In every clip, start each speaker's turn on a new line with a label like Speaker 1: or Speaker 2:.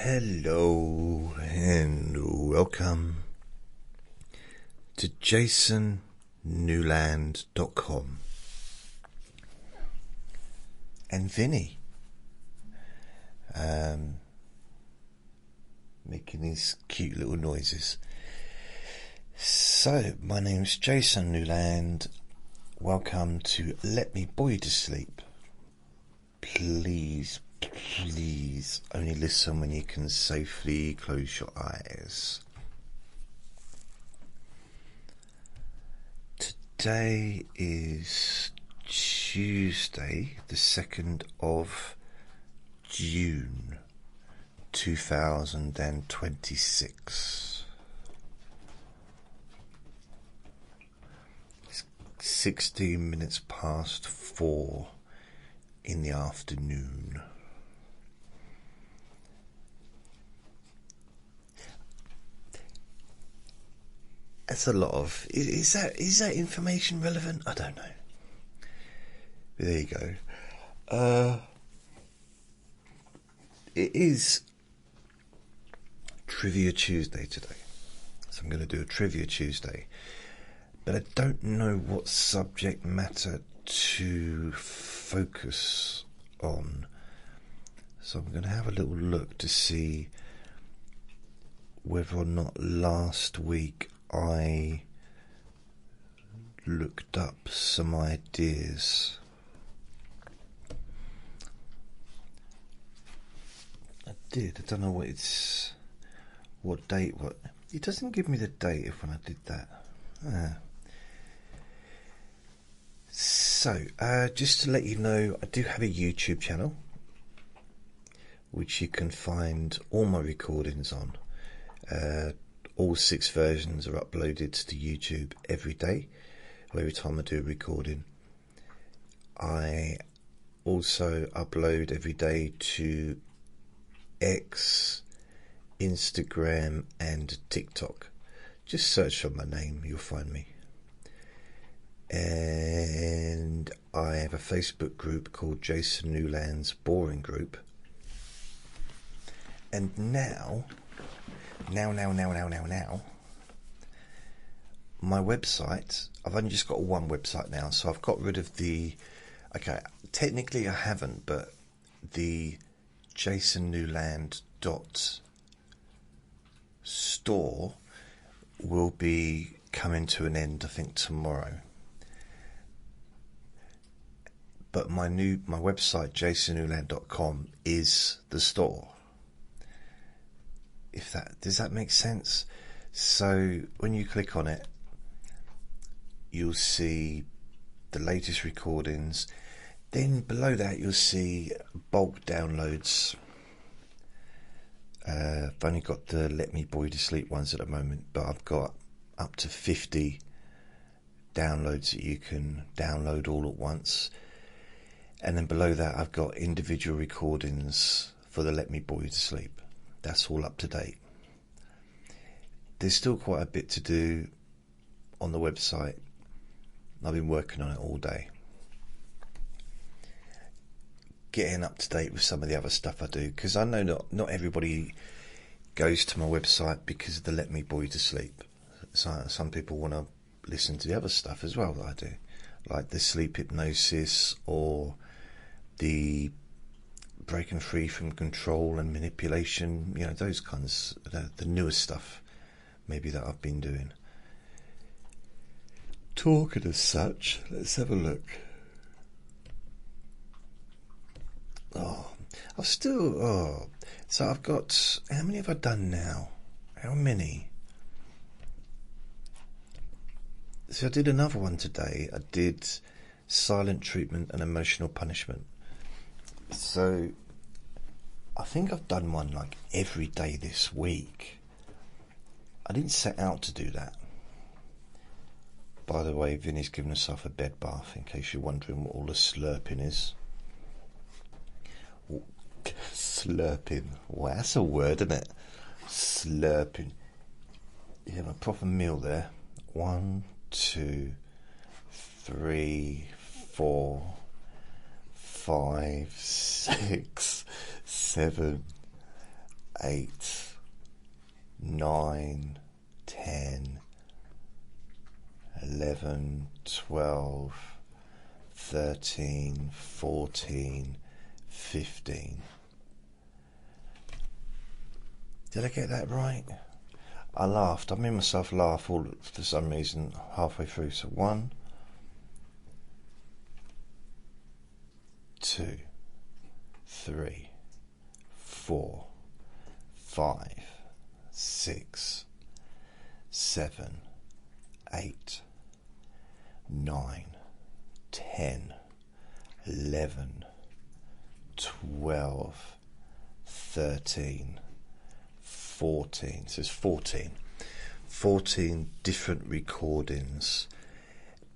Speaker 1: Hello and welcome to jasonnewland.com and Vinny making these cute little noises. So my name's Jason Newland. Welcome to Let Me Bore You to Sleep. Please only listen when you can safely close your eyes. Today is Tuesday, the 2nd of June 2026. It's 16 minutes past 4 in the afternoon. That's a lot of... Is that information relevant? I don't know. There you go. It is Trivia Tuesday today. So I'm going to do a Trivia Tuesday. But I don't know what subject matter to focus on. So I'm going to have a little look to see whether or not last week I looked up some ideas. I did. I don't know what date. It doesn't give me the date of when I did that. So, just to let you know, I do have a YouTube channel which you can find all my recordings on. All 6 versions are uploaded to YouTube every day, or every time I do a recording. I also upload every day to X, Instagram and TikTok. Just search for my name, you'll find me. And I have a Facebook group called Jason Newland's Boring Group. And now, my website, I've only just got one website now, so I've got rid of okay, technically I haven't, but the jasonnewland.store will be coming to an end, I think, tomorrow. But my website, jasonnewland.com, is the store. Does that make sense? So when you click on it, you'll see the latest recordings. Then below that you'll see bulk downloads. I've only got the Let Me Bore You to Sleep ones at the moment, but I've got up to 50 downloads that you can download all at once. And then below that I've got individual recordings for the Let Me Bore You to Sleep. That's all up to date. There's still quite a bit to do on the website. I've been working on it all day, getting up to date with some of the other stuff I do, because I know not everybody goes to my website because of the Let Me Bore You to Sleep. So some people want to listen to the other stuff as well that I do, like the sleep hypnosis or the breaking free from control and manipulation, those kinds, the newer stuff maybe that I've been doing. Talking as such, let's have a look. So I've got, how many have I done now? How many? So I did another one today. I did silent treatment and emotional punishment. So I think I've done one like every day this week. I didn't set out to do that. By the way, Vinny's given herself a bed bath, in case you're wondering what all the slurping is. Slurping. Well, that's a word, isn't it? Slurping. You have a proper meal there. 1, 2, 3, 4, 5, 6, 7, 8, 9, 10, 11, 12, 13, 14, 15. Did I get that right? I laughed. I made myself laugh all for some reason halfway through. So 1, 2, 3, 4, 5, 6, 7, 8, 9, 10, 11, 12, 13, 14. So it's 14 different recordings,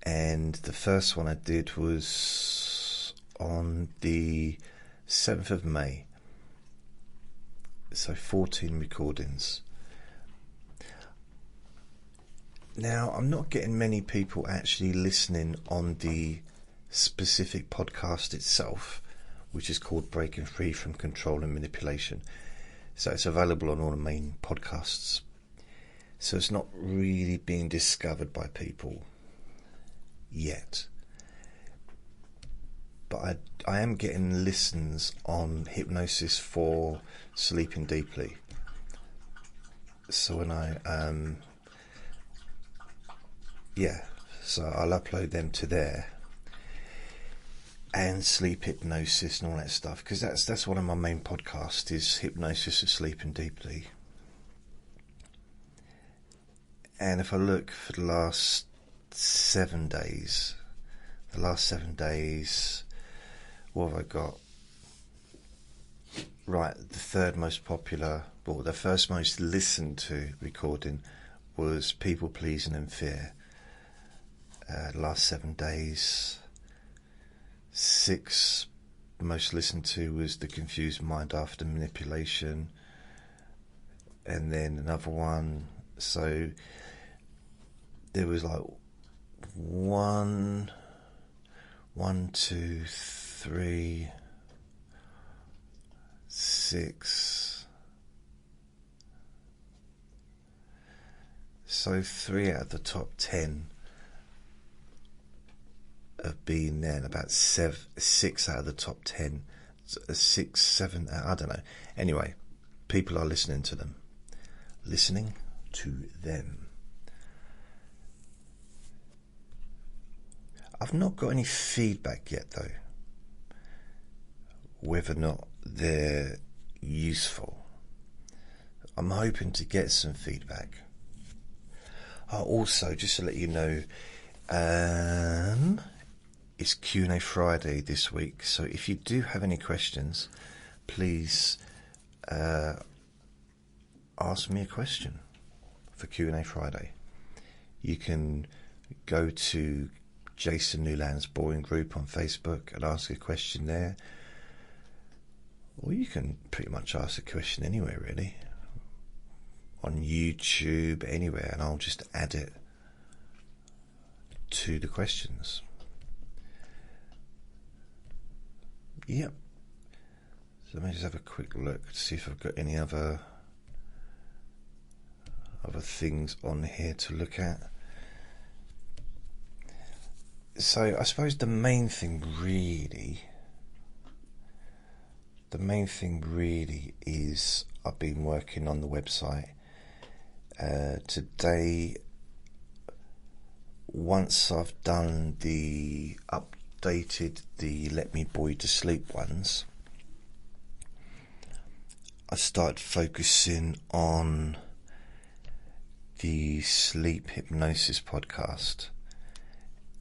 Speaker 1: and the first one I did was on the 7th of May. So 14 recordings. Now, I'm not getting many people actually listening on the specific podcast itself, which is called Breaking Free from Control and Manipulation. So it's available on all the main podcasts. So it's not really being discovered by people yet. But I am getting listens on Hypnosis for Sleeping Deeply. So when so I'll upload them to there. And sleep hypnosis and all that stuff, because that's one of my main podcasts, is Hypnosis of Sleeping Deeply. And if I look for the last 7 days, what have I got? Right, the third most popular, or the first most listened to recording was People Pleasing and Fear. Last 7 days. 6 most listened to was The Confused Mind After Manipulation, and then another one. So there was like 1, 2, 3, 6. So 3 out of the top 10 have been there, and about 6 out of the top 10, 6, 7, I don't know. Anyway, people are listening to them. I've not got any feedback yet, though, whether or not they're useful. I'm hoping to get some feedback. Also, just to let you know, it's Q&A Friday this week, so if you do have any questions, please ask me a question for Q&A Friday. You can go to Jason Newland's Boring Group on Facebook and ask a question there, or you can pretty much ask a question anywhere, really, on YouTube, anywhere, and I'll just add it to the questions. Yep. So let me just have a quick look to see if I've got any other things on here to look at. So I suppose the main thing really is I've been working on the website. Today, once I've done updated the Let Me Bore You to Sleep ones, I started focusing on the Sleep Hypnosis podcast,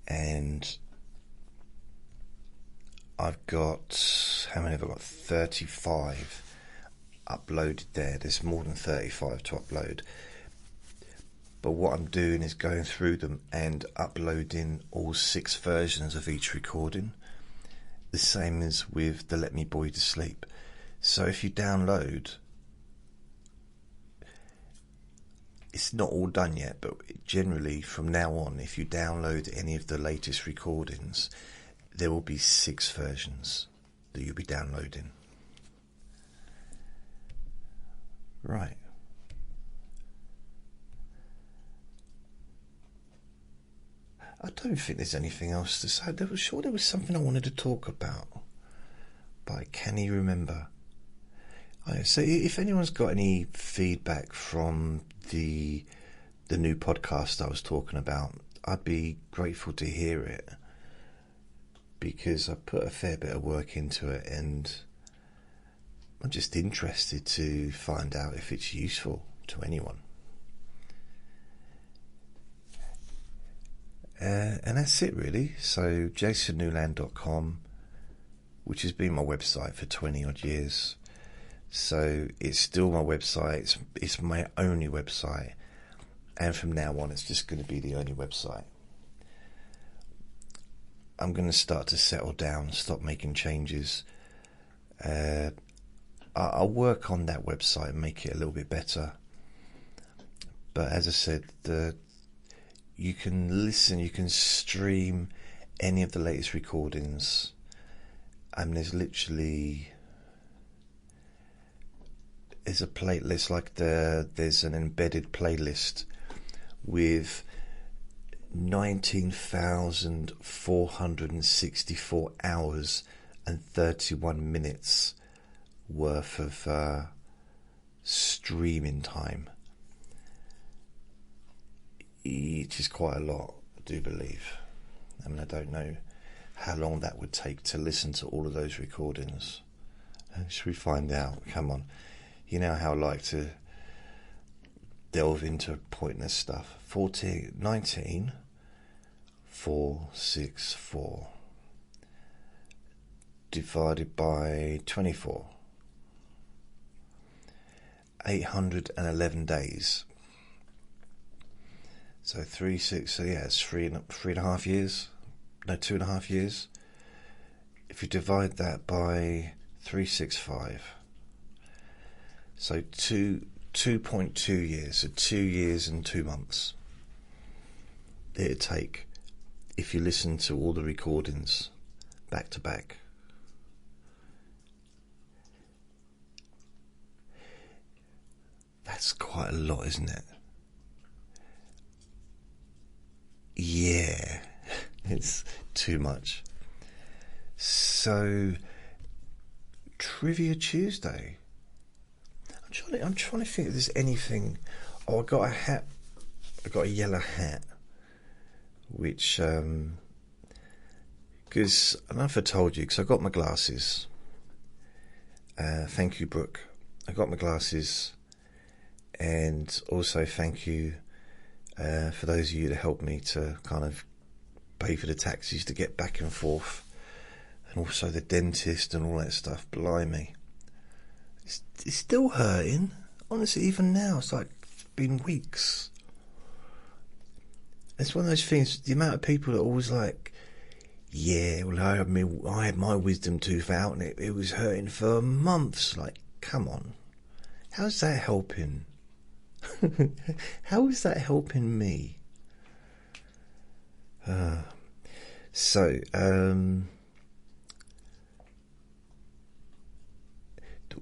Speaker 1: and I've got, how many have I got? 35 uploaded there. There's more than 35 to upload. But what I'm doing is going through them and uploading all 6 versions of each recording. The same as with the Let Me Bore You to Sleep. So if you download, it's not all done yet, but generally from now on, if you download any of the latest recordings, there will be 6 versions that you'll be downloading. Right. I don't think there's anything else to say. There was something I wanted to talk about, but I can't even remember. So if anyone's got any feedback from the new podcast I was talking about, I'd be grateful to hear it, because I put a fair bit of work into it, and I'm just interested to find out if it's useful to anyone. And that's it really. So jasonnewland.com, which has been my website for 20 odd years. So it's still my website. It's my only website. And from now on, it's just going to be the only website. I'm going to start to settle down, stop making changes. I'll work on that website and make it a little bit better. But as I said, you can listen, you can stream any of the latest recordings. And there's a playlist, like there's an embedded playlist with 19,464 hours and 31 minutes worth of streaming time, which is quite a lot, I do believe. I mean, I don't know how long that would take to listen to all of those recordings. Should we find out? Come on. You know how I like to delve into pointless stuff. 19,464 divided by 24. 811 days. So 3, 6, so yeah, it's 3.5 years. No, 2.5 years. If you divide that by 365, so 2.2 years, so 2 years and 2 months it'd take if you listen to all the recordings back to back. That's quite a lot, isn't it? Yeah, it's too much. So, Trivia Tuesday. I'm trying to think if there's anything. Oh, I got a hat. I got a yellow hat, which because I don't know if I told you, because I got my glasses. Thank you, Brooke. I got my glasses, and also thank you for those of you that helped me to kind of pay for the taxis to get back and forth, and also the dentist and all that stuff. Blimey, it's still hurting. Honestly, even now, it's like it's been weeks. It's one of those things. The amount of people that are always like, "Yeah, well, I had my wisdom tooth out, and it was hurting for months." Like, come on, how's that helping? How is that helping me? So,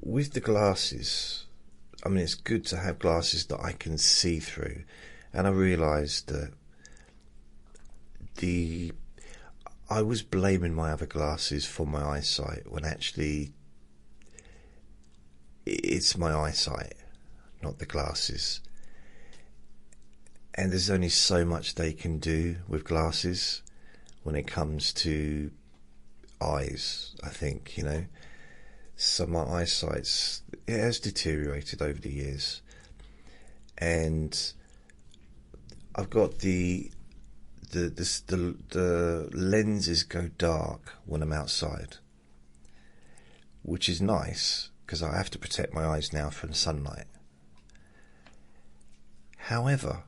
Speaker 1: with the glasses, I mean, it's good to have glasses that I can see through, and I realised that I was blaming my other glasses for my eyesight, when actually it's my eyesight, not the glasses. And there's only so much they can do with glasses when it comes to eyes, I think, you know. So my eyesight's, it has deteriorated over the years, and I've got the lenses go dark when I'm outside, which is nice because I have to protect my eyes now from sunlight. However,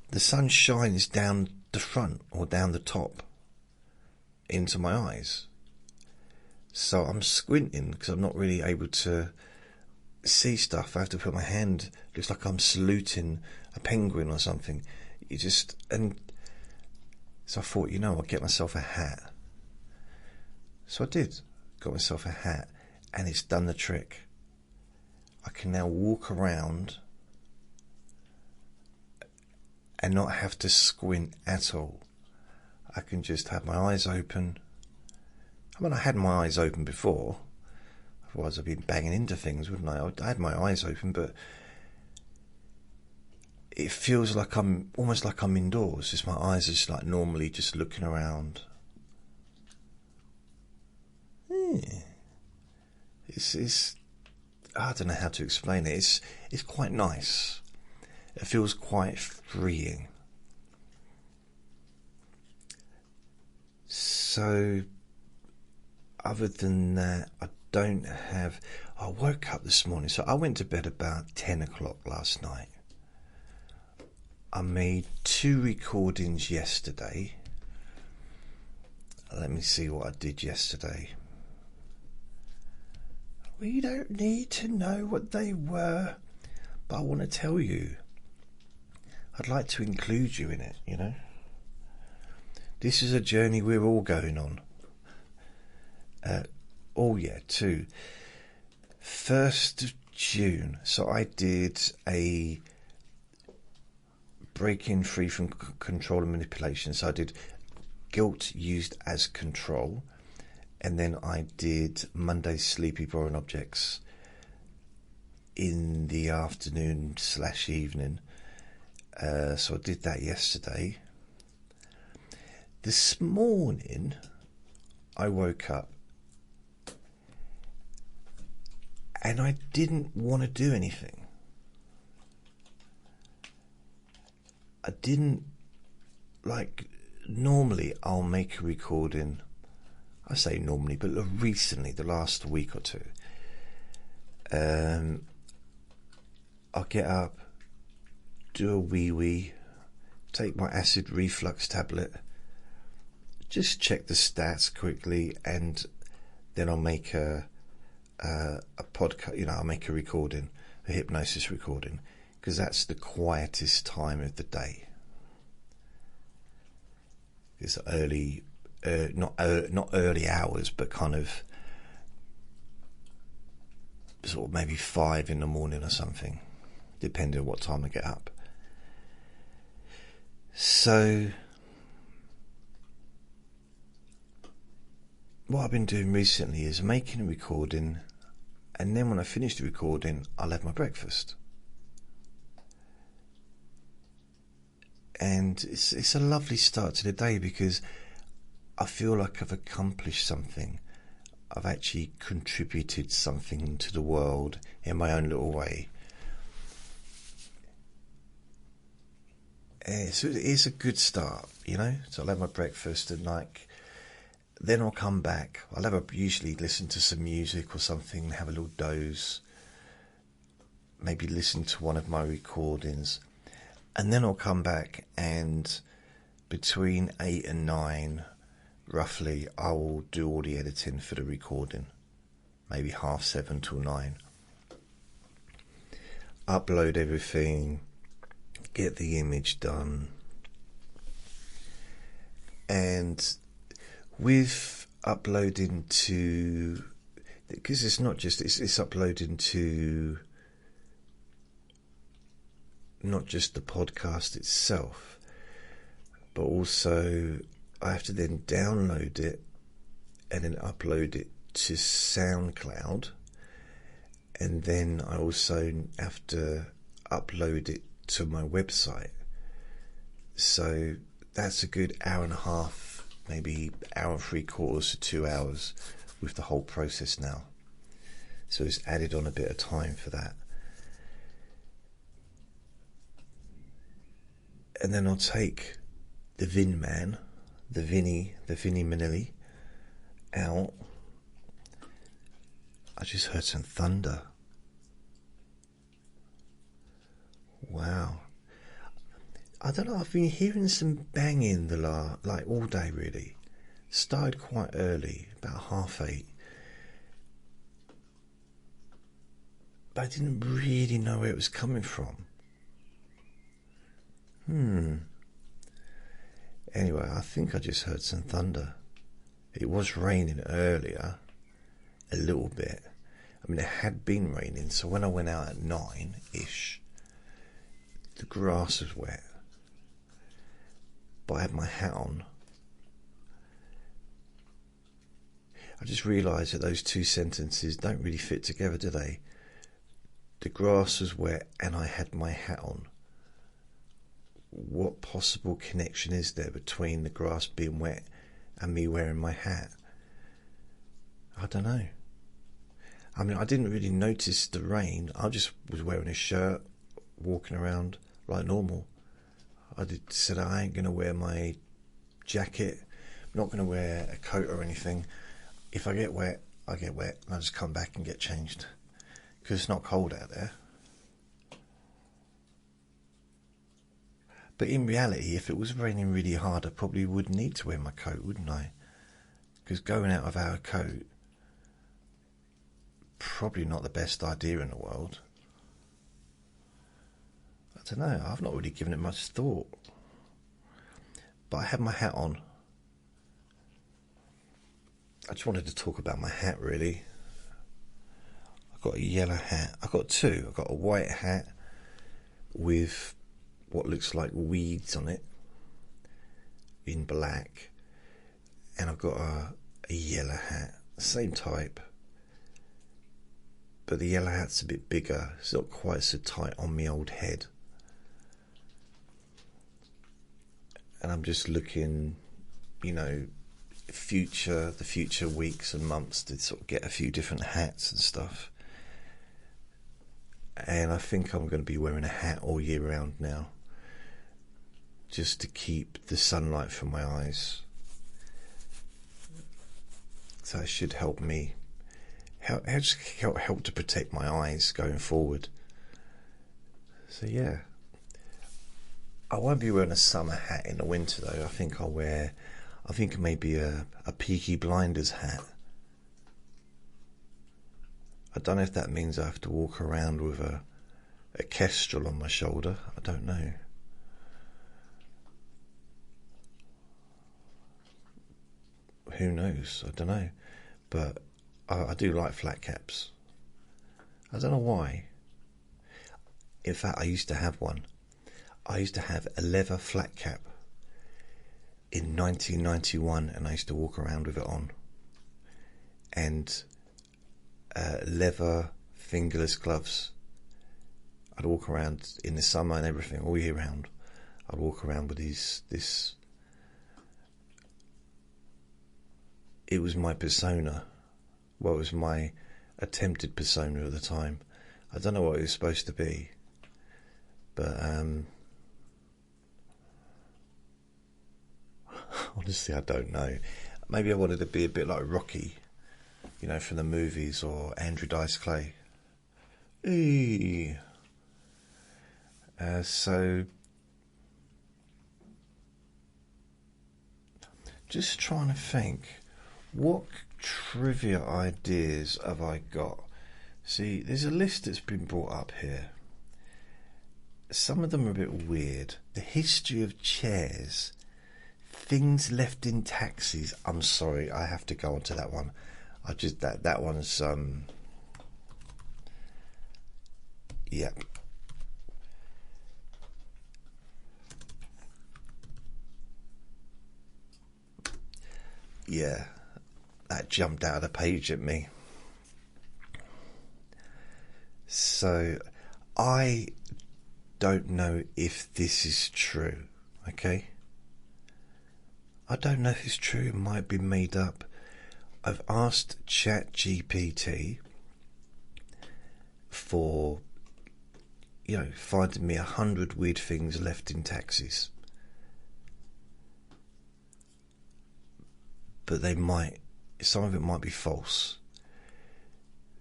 Speaker 1: the sun shines down the front or down the top into my eyes, so I'm squinting because I'm not really able to see stuff. I have to put my hand, looks like I'm saluting a penguin or something. And so I thought, I'll get myself a hat. So I did, got myself a hat, and it's done the trick. I can now walk around and not have to squint at all. I can just have my eyes open. I mean, I had my eyes open before, otherwise I'd be banging into things, wouldn't I? I had my eyes open, but it feels like I'm almost like I'm indoors. Just my eyes are just like normally just looking around. It's I don't know how to explain it. It's quite nice. It feels quite freeing. So, other than that, I don't have... I woke up this morning, so I went to bed about 10 o'clock last night. I made 2 recordings yesterday. Let me see what I did yesterday. We don't need to know what they were, but I want to tell you. I'd like to include you in it, you know. This is a journey we're all going on. Too. 1st of June. So I did a breaking free from control and manipulation. So I did guilt used as control. And then I did Monday's sleepy boring objects in the afternoon/evening. So I did that yesterday. This morning, I woke up and I didn't want to do anything. I didn't, normally I'll make a recording. I say normally, but recently, the last week or two, I'll get up, do a wee, take my acid reflux tablet, just check the stats quickly, and then I'll make a podcast. I'll make a recording, a hypnosis recording, because that's the quietest time of the day. It's early, not early hours, but kind of sort of maybe 5 in the morning or something, depending on what time I get up. So what I've been doing recently is making a recording, and then when I finish the recording, I'll have my breakfast. And it's a lovely start to the day because I feel like I've accomplished something. I've actually contributed something to the world in my own little way. So it's a good start, you know. So I'll have my breakfast and then I'll come back. Usually listen to some music or something, have a little doze, maybe listen to one of my recordings, and then I'll come back, and between 8 and 9, roughly, I will do all the editing for the recording, maybe 7:30 till 9. Upload everything, get the image done, and with uploading to, because it's not just, it's uploading to not just the podcast itself, but also I have to then download it and then upload it to SoundCloud, and then I also have to upload it to my website. So that's a good hour and a half, maybe hour and 3/4 to 2 hours with the whole process now. So it's added on a bit of time for that. And then I'll take the Vin Man, the Vinny Manilli out. I just heard some thunder. Wow. I don't know, I've been hearing some banging all day really. Started quite early, about 8:30. But I didn't really know where it was coming from. Anyway, I think I just heard some thunder. It was raining earlier, a little bit, I mean, it had been raining, so when I went out at 9-ish, the grass was wet. But I had my hat on. I just realised that those two sentences don't really fit together, do they? The grass was wet and I had my hat on. What possible connection is there between the grass being wet and me wearing my hat? I don't know. I mean, I didn't really notice the rain. I just was wearing a shirt, walking around like normal. I said I ain't going to wear my jacket. I'm not going to wear a coat or anything. If I get wet, I get wet, and I just come back and get changed. Because it's not cold out there. But in reality, if it was raining really hard, I probably would need to wear my coat, wouldn't I? Because going out without a coat, probably not the best idea in the world. I don't know, I've not really given it much thought. But I had my hat on. I just wanted to talk about my hat, really. I've got a yellow hat. I've got two. I've got a white hat with what looks like weeds on it in black. And I've got a yellow hat, same type. But the yellow hat's a bit bigger. It's not quite so tight on my old head. And I'm just looking, you know, the future weeks and months to sort of get a few different hats and stuff. And I think I'm going to be wearing a hat all year round now, just to keep the sunlight from my eyes. So it should help me, help to protect my eyes going forward. So yeah, I won't be wearing a summer hat in the winter though. I think maybe a Peaky Blinders hat. I don't know if that means I have to walk around with a kestrel on my shoulder. I don't know. Who knows? I don't know. But I do like flat caps. I don't know why. In fact, I used to have one. I used to have a leather flat cap in 1991, and I used to walk around with it on. And leather fingerless gloves. I'd walk around in the summer and everything, all year round. I'd walk around with this. It was my persona. Well, it was my attempted persona at the time. I don't know what it was supposed to be, but honestly, I don't know. Maybe I wanted to be a bit like Rocky, you know, from the movies, or Andrew Dice Clay. So, just trying to think, what trivia ideas have I got? See, there's a list that's been brought up here. Some of them are a bit weird. The history of chairs, things left in taxis. I'm sorry, I have to go on to that one. That one's yep. Yeah, that jumped out of the page at me. So, I don't know if this is true, okay? I don't know if it's true, it might be made up. I've asked ChatGPT for, you know, finding me 100 weird things left in taxis. But some of it might be false.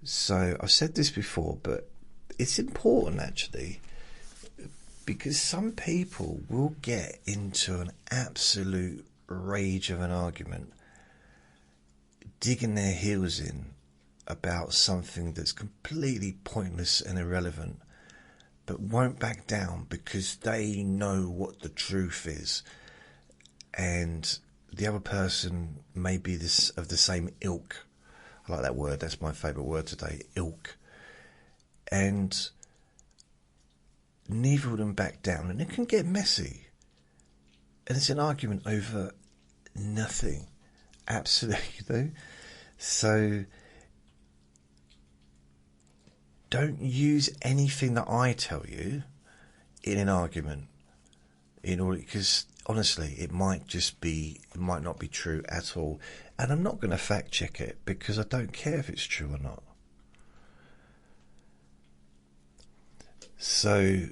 Speaker 1: So I've said this before, but it's important actually, because some people will get into an absolute rage of an argument, digging their heels in about something that's completely pointless and irrelevant, but won't back down because they know what the truth is, and the other person may be of the same ilk. I like that word. That's my favourite word today, ilk. And neither of them back down, and it can get messy. And it's an argument over nothing. Absolutely. So don't use anything that I tell you in an argument, because honestly, it might not be true at all. And I'm not going to fact check it because I don't care if it's true or not. So,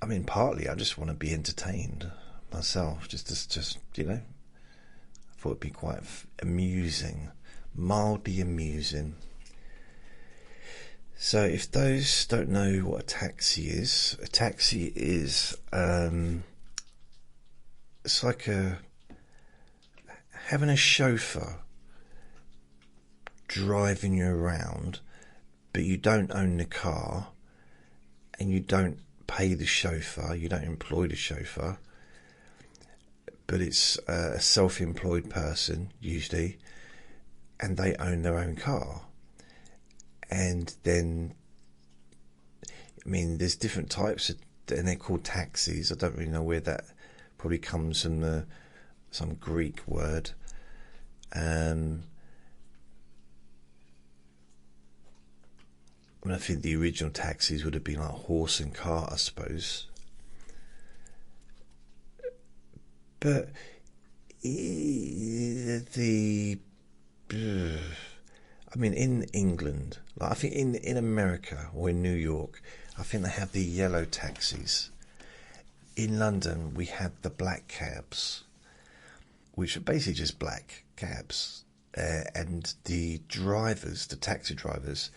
Speaker 1: I mean, partly I just want to be entertained myself. Just I thought it'd be quite amusing, mildly amusing. So, if those don't know what a taxi is it's like having a chauffeur driving you around, but you don't own the car, and you don't pay the chauffeur, you don't employ the chauffeur, but it's a self-employed person usually, and they own their own car. And then, I mean, there's different types of, and they're called taxis. I don't really know where that probably comes from, some Greek word. I think the original taxis would have been like horse and cart, I suppose. But I mean, in England, like I think in America or in New York, I think they have the yellow taxis. In London, we had the black cabs, which are basically just black cabs. And the drivers, the taxi drivers,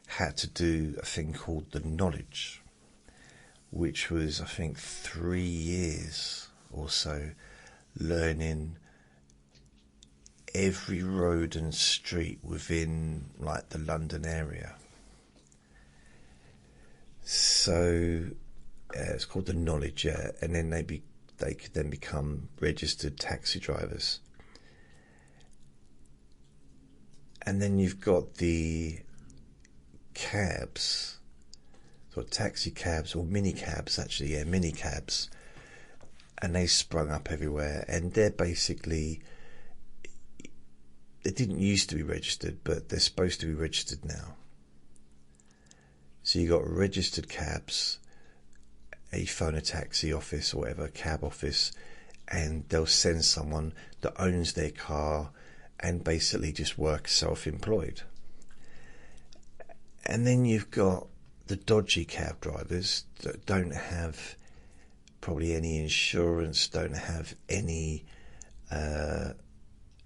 Speaker 1: had to do a thing called the knowledge, which was, I think, 3 years or so, learning every road and street within like the London area. So it's called the knowledge, yeah. And then they could then become registered taxi drivers. And then you've got the cabs, so taxi cabs, or mini cabs actually, yeah, mini cabs, and they sprung up everywhere, and they're basically, they didn't used to be registered, but they're supposed to be registered now. So you got registered cabs, you phone a taxi office or whatever, cab office, and they'll send someone that owns their car and basically just works self-employed. And then you've got the dodgy cab drivers that don't have probably any insurance, don't have any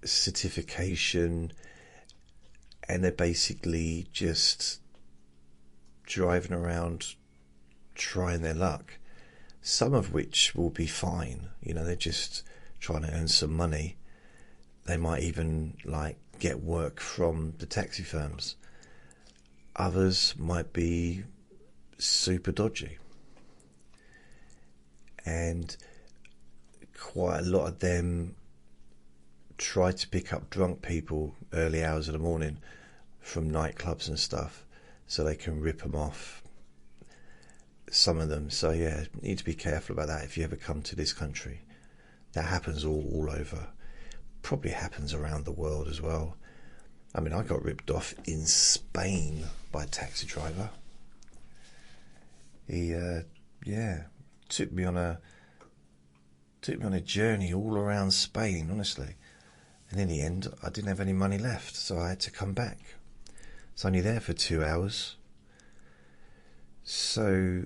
Speaker 1: certification, and they're basically just driving around trying their luck, some of which will be fine, they're just trying to earn some money. They might even like get work from the taxi firms. Others might be super dodgy, and quite a lot of them try to pick up drunk people early hours of the morning from nightclubs and stuff, so they can rip them off, some of them. So yeah, you need to be careful about that if you ever come to this country. That happens all over. Probably happens around the world as well. I mean, I got ripped off in Spain by a taxi driver. He took me on a journey all around Spain, honestly. And in the end, I didn't have any money left, so I had to come back. I was only there for 2 hours. So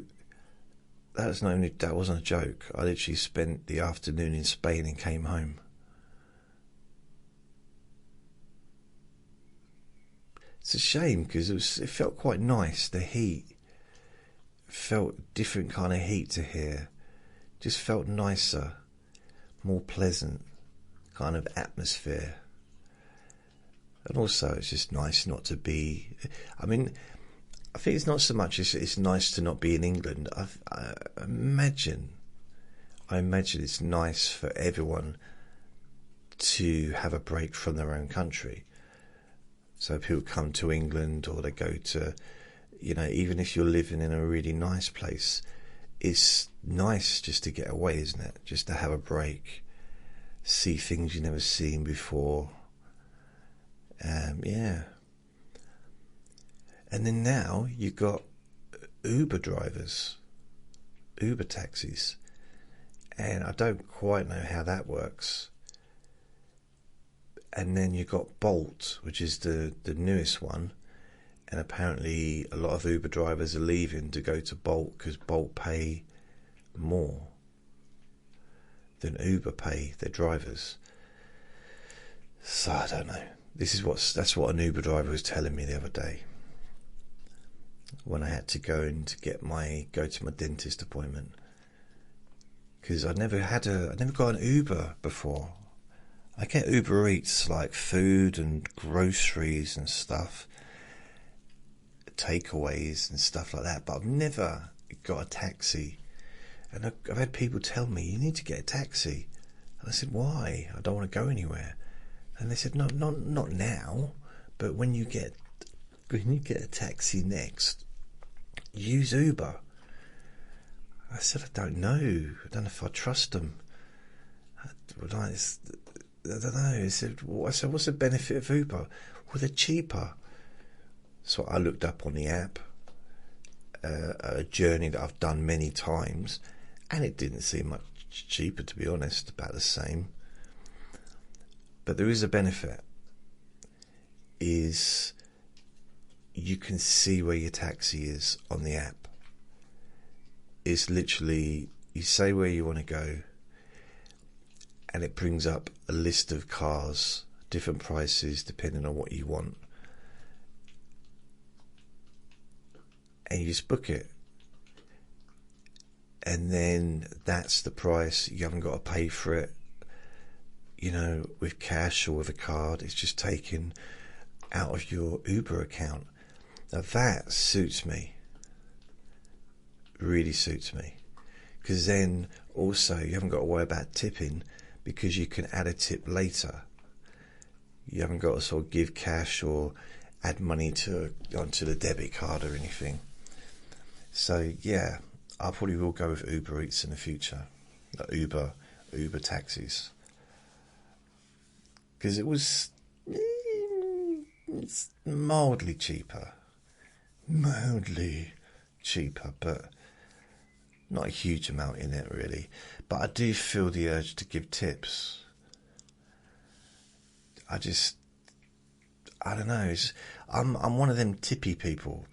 Speaker 1: that wasn't a joke. I literally spent the afternoon in Spain and came home. It's a shame because it felt quite nice. The heat felt different kind of heat to here. Just felt nicer, more pleasant kind of atmosphere. And also it's just nice not to be, I mean, I think it's not so much it's nice to not be in England. I imagine it's nice for everyone to have a break from their own country. So people come to England, or they go to, even if you're living in a really nice place, it's nice just to get away, isn't it? Just to have a break, see things you've never seen before. Yeah. And then now you've got Uber drivers, Uber taxis, and I don't quite know how that works. And then you've got Bolt, which is the newest one, and apparently a lot of Uber drivers are leaving to go to Bolt because Bolt pay more than Uber pay their drivers. So I don't know. That's what an Uber driver was telling me the other day when I had to go to my dentist appointment, because I never got an Uber before. I get Uber Eats, like food and groceries and stuff, takeaways and stuff like that, but I've never got a taxi. And I've had people tell me, you need to get a taxi. And I said, why? I don't want to go anywhere. And they said, no, not now, but when you get a taxi next, use Uber. I said, I don't know. I don't know if I trust them. I don't know. I said, what's the benefit of Uber? Well, they're cheaper. So I looked up on the app a journey that I've done many times, and it didn't seem much cheaper, to be honest, about the same. But there is a benefit, is you can see where your taxi is on the app. It's literally, you say where you want to go, and it brings up a list of cars, different prices depending on what you want. And you just book it. And then that's the price. You haven't got to pay for it, with cash or with a card. It's just taken out of your Uber account. Now that suits me. Really suits me. Because then also you haven't got to worry about tipping, because you can add a tip later. You haven't got to sort of give cash or add money onto the debit card or anything. So yeah, I probably will go with Uber Eats in the future. Uber taxis. Because it's mildly cheaper, but not a huge amount in it really. But I do feel the urge to give tips. I don't know. I'm one of them tippy people,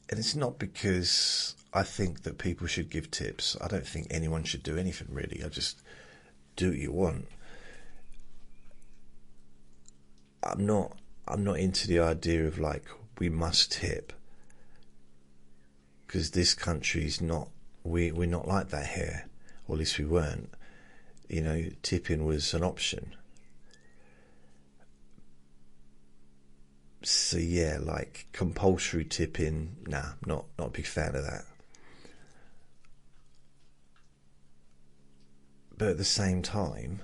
Speaker 1: and it's not because I think that people should give tips. I don't think anyone should do anything really. I just do what you want. I'm not into the idea of like we must tip, because this country's not. We're not like that here, or at least we weren't. Tipping was an option. So yeah, like compulsory tipping, nah, not a big fan of that. But at the same time,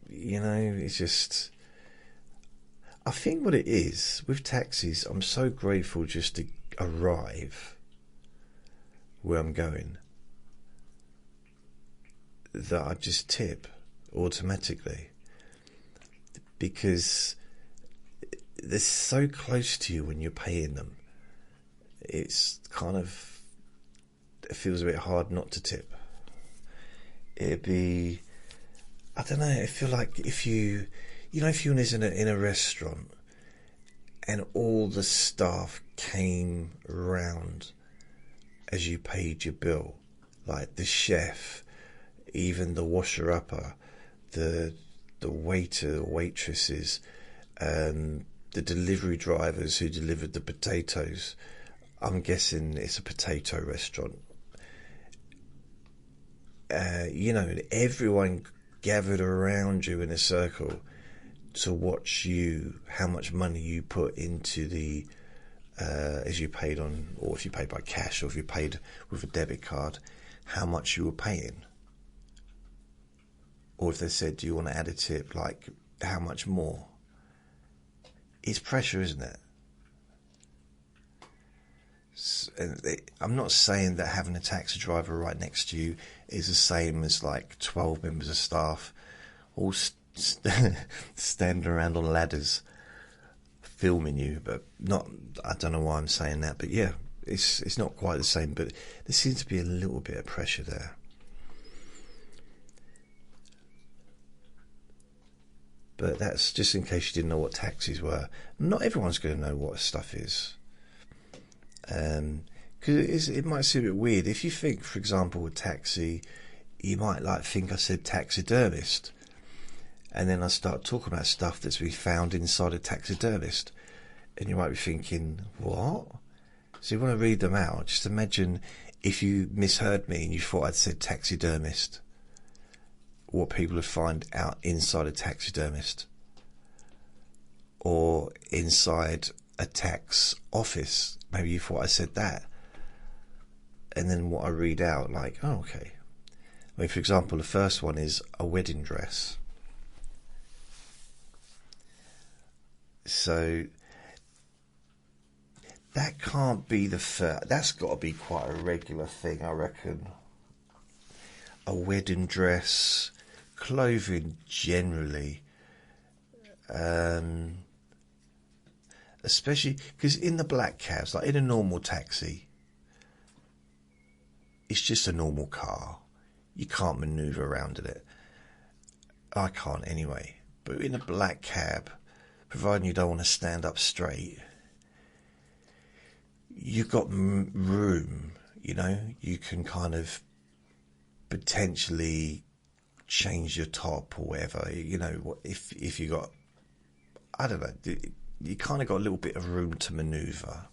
Speaker 1: it's just, I think what it is with taxis, I'm so grateful just to arrive where I'm going that I just tip automatically, because they're so close to you when you're paying them. It feels a bit hard not to tip. It'd be, I don't know, I feel like if you was in a restaurant and all the staff came round as you paid your bill, like the chef, even the washer-upper, the waiter, waitresses, the delivery drivers who delivered the potatoes. I'm guessing it's a potato restaurant. Everyone gathered around you in a circle to watch how much money you put into the, as you paid on, or if you paid by cash, or if you paid with a debit card, how much you were paying. or if they said, do you want to add a tip, like how much more? It's pressure, isn't it? I'm not saying that having a taxi driver right next to you is the same as like 12 members of staff all standing around on ladders filming you, but not. I don't know why I'm saying that, but yeah, it's not quite the same, but there seems to be a little bit of pressure there. But that's just in case you didn't know what taxis were. Not everyone's going to know what stuff is. Because it might seem a bit weird. If you think, for example, a taxi, you might like think I said taxidermist. And then I start talking about stuff that's been found inside a taxidermist. And you might be thinking, what? So you want to read them out. Just imagine if you misheard me and you thought I'd said taxidermist. What people would find out inside a taxidermist. Or inside a tax office. Maybe you thought I said that. And then what I read out, like, oh, okay. I mean, for example, the first one is a wedding dress. So that can't be the first. That's got to be quite a regular thing, I reckon. A wedding dress, clothing generally. Especially because in the black cabs, like in a normal taxi, it's just a normal car. You can't manoeuvre around in it. I can't anyway. But in a black cab, providing you don't want to stand up straight, you've got room, you know. You can kind of potentially change your top or whatever, you know. If you got, I don't know, you kind of got a little bit of room to manoeuvre.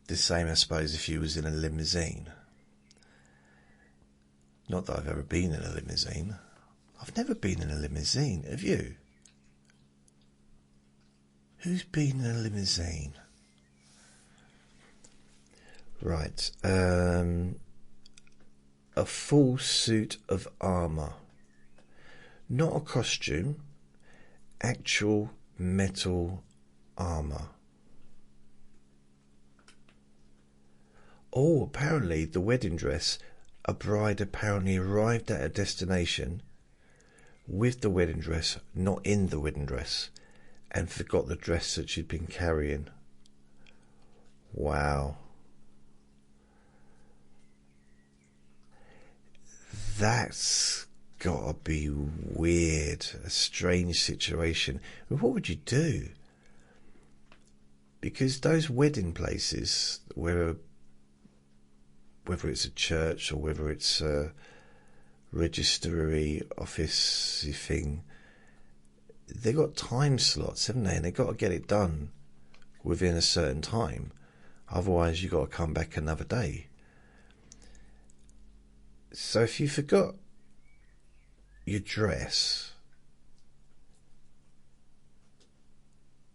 Speaker 1: The same, I suppose, if you was in a limousine. Not that I've ever been in a limousine. I've never been in a limousine. Have you? Who's been in a limousine? Right. A full suit of armour. Not a costume. Actual metal armour. Oh, apparently the wedding dress. A bride apparently arrived at a destination with the wedding dress, not in the wedding dress, and forgot the dress that she'd been carrying. Wow. That's gotta be weird, a strange situation. What would you do? Because those wedding places, whether it's a church or whether it's a registry office thing, they got time slots, haven't they? And they got to get it done within a certain time. Otherwise, you got to come back another day. So if you forgot your dress,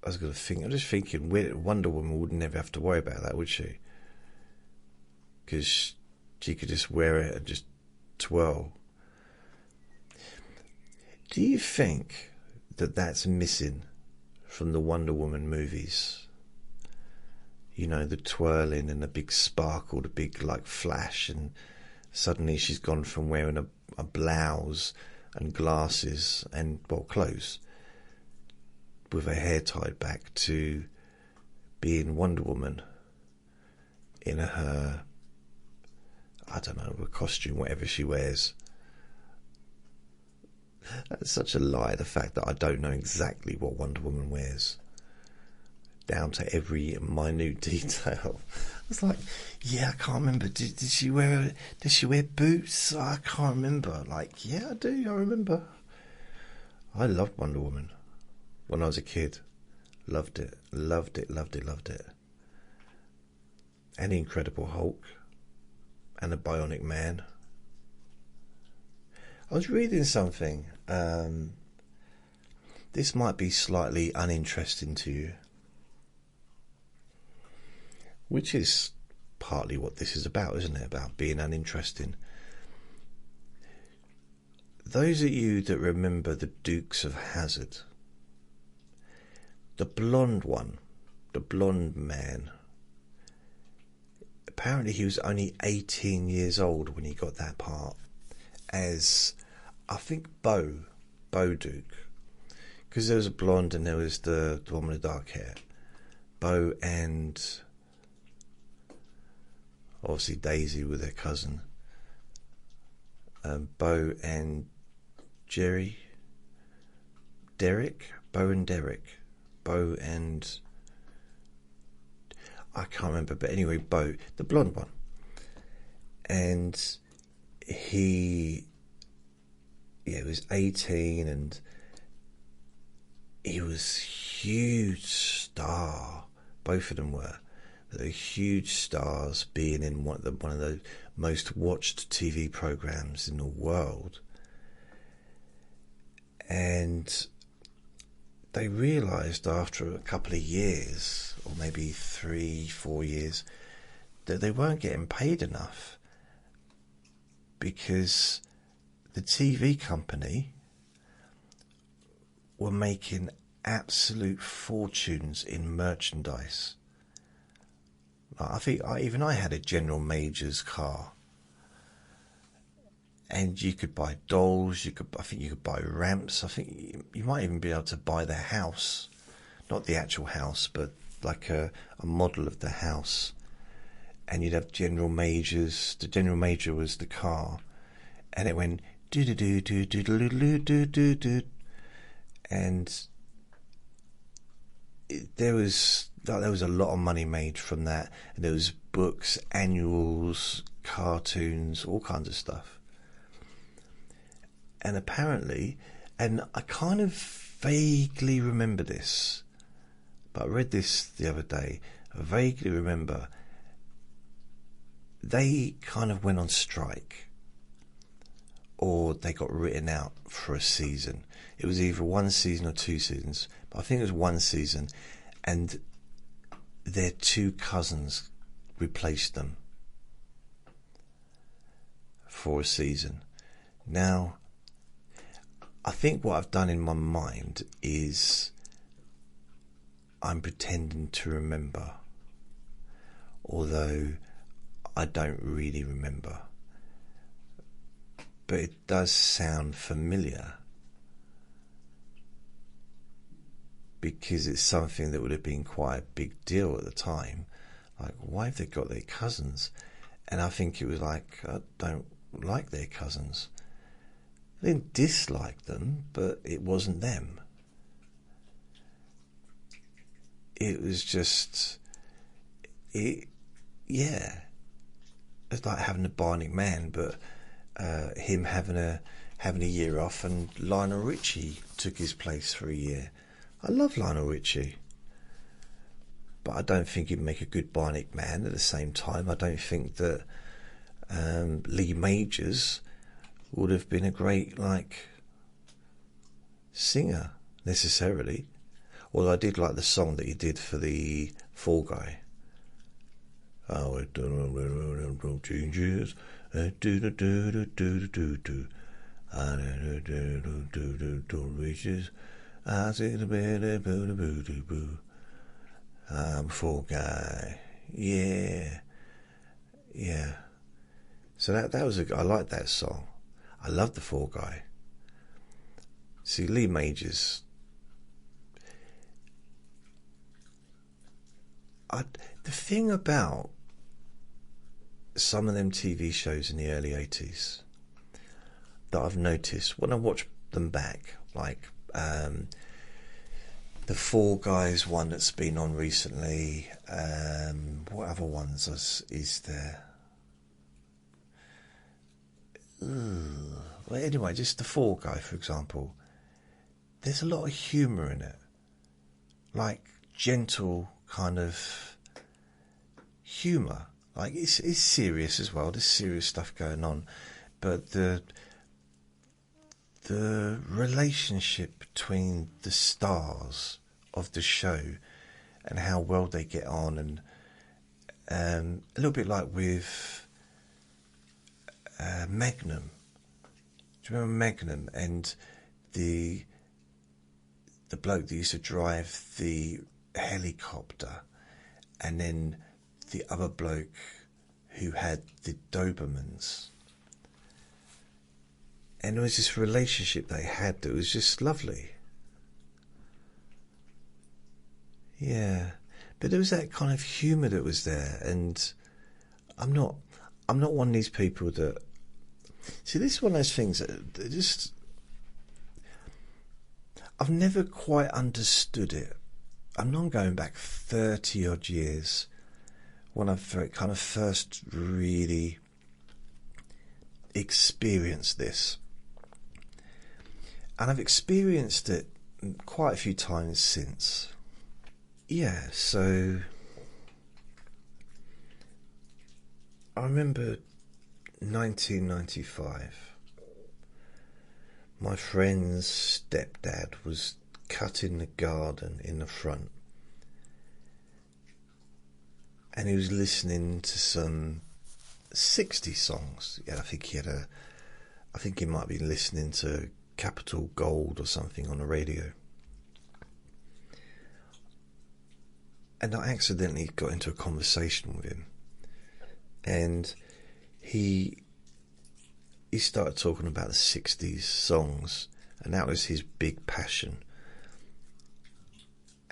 Speaker 1: I'm just thinking, Wonder Woman would never have to worry about that, would she? Because she could just wear it and just twirl. Do you think that that's missing from the Wonder Woman movies? You know, the twirling and the big sparkle, the big like flash, and suddenly she's gone from wearing a blouse and glasses and, well, clothes with her hair tied back to being Wonder Woman in her, I don't know, a costume, whatever she wears. That's such a lie, the fact that I don't know exactly what Wonder Woman wears, down to every minute detail. It's like, yeah, I can't remember. Did she wear boots? I can't remember. Like, yeah, I do. I remember. I loved Wonder Woman when I was a kid. Loved it. Loved it. Loved it. Loved it. And the Incredible Hulk. And the Bionic Man. I was reading something. This might be slightly uninteresting to you, which is partly what this is about, isn't it? About being uninteresting. those of you that remember the Dukes of Hazzard, the blonde one, the blonde man, apparently he was only 18 years old when he got that part as, I think, Bo Duke. Because there was a blonde and there was the one with the dark hair. Bo and obviously Daisy with their cousin. Bo and Derek. Bo and I can't remember, but anyway, Bo, the blonde one. And he was 18 and he was huge star. Both of them were. They were huge stars, being in one of the most watched TV programs in the world. And they realised after a couple of years, or maybe 3-4 years, that they weren't getting paid enough because the TV company were making absolute fortunes in merchandise. I think even I had a General Major's car, and you could buy dolls. I think you could buy ramps. I think you might even be able to buy their house, not the actual house, but like a model of the house. And you'd have General Majors. The General Major was the car, and it went do do do do do do do do do do, and there was a lot of money made from that. And there was books, annuals, cartoons, all kinds of stuff. And apparently, and I kind of vaguely remember this, but I read this the other day. I vaguely remember they kind of went on strike, or they got written out for a season. It was either 1 season or 2 seasons, but I think it was 1 season, and their 2 cousins replaced them for a season. Now, I think what I've done in my mind is I'm pretending to remember, although I don't really remember. But it does sound familiar, because it's something that would have been quite a big deal at the time. Like, why have they got their cousins? And I think it was like, I don't like their cousins. I didn't dislike them, but it wasn't them. It was just, it's like having a Bionic Man, but him having a year off, and Lionel Richie took his place for a year. I love Lionel Richie, but I don't think he'd make a good Bionic Man. At the same time, I don't think that Lee Majors would have been a great singer necessarily. Although I did like the song that he did for the Fall Guy. Oh, it don't changes. Reaches. I see the bed, Fall Guy. Yeah. So that was I liked that song. I loved the Fall Guy. See, Lee Majors. The thing about some of them TV shows in the early 80s that I've noticed when I watch them back, like the Fall Guys one that's been on recently, what other ones is there? Well, anyway, just the Fall Guy, for example. There's a lot of humour in it, like gentle kind of humour. Like it's serious as well. There's serious stuff going on, but the relationship between the stars of the show and how well they get on, and a little bit like with Magnum Do you remember Magnum and the bloke that used to drive the helicopter, and then the other bloke who had the Dobermans? And there was this relationship they had that was just lovely. Yeah, but there was that kind of humour that was there, and I'm not one of these people that... See, this is one of those things that just... I've never quite understood it. I'm going back 30 odd years when I kind of first really experienced this. And I've experienced it quite a few times since. Yeah, so I remember 1995. My friend's stepdad was cutting the garden in the front, and he was listening to some 60 songs. Yeah, I think he might be listening to Capital Gold or something on the radio. And I accidentally got into a conversation with him, and he started talking about the 60s songs, and that was his big passion.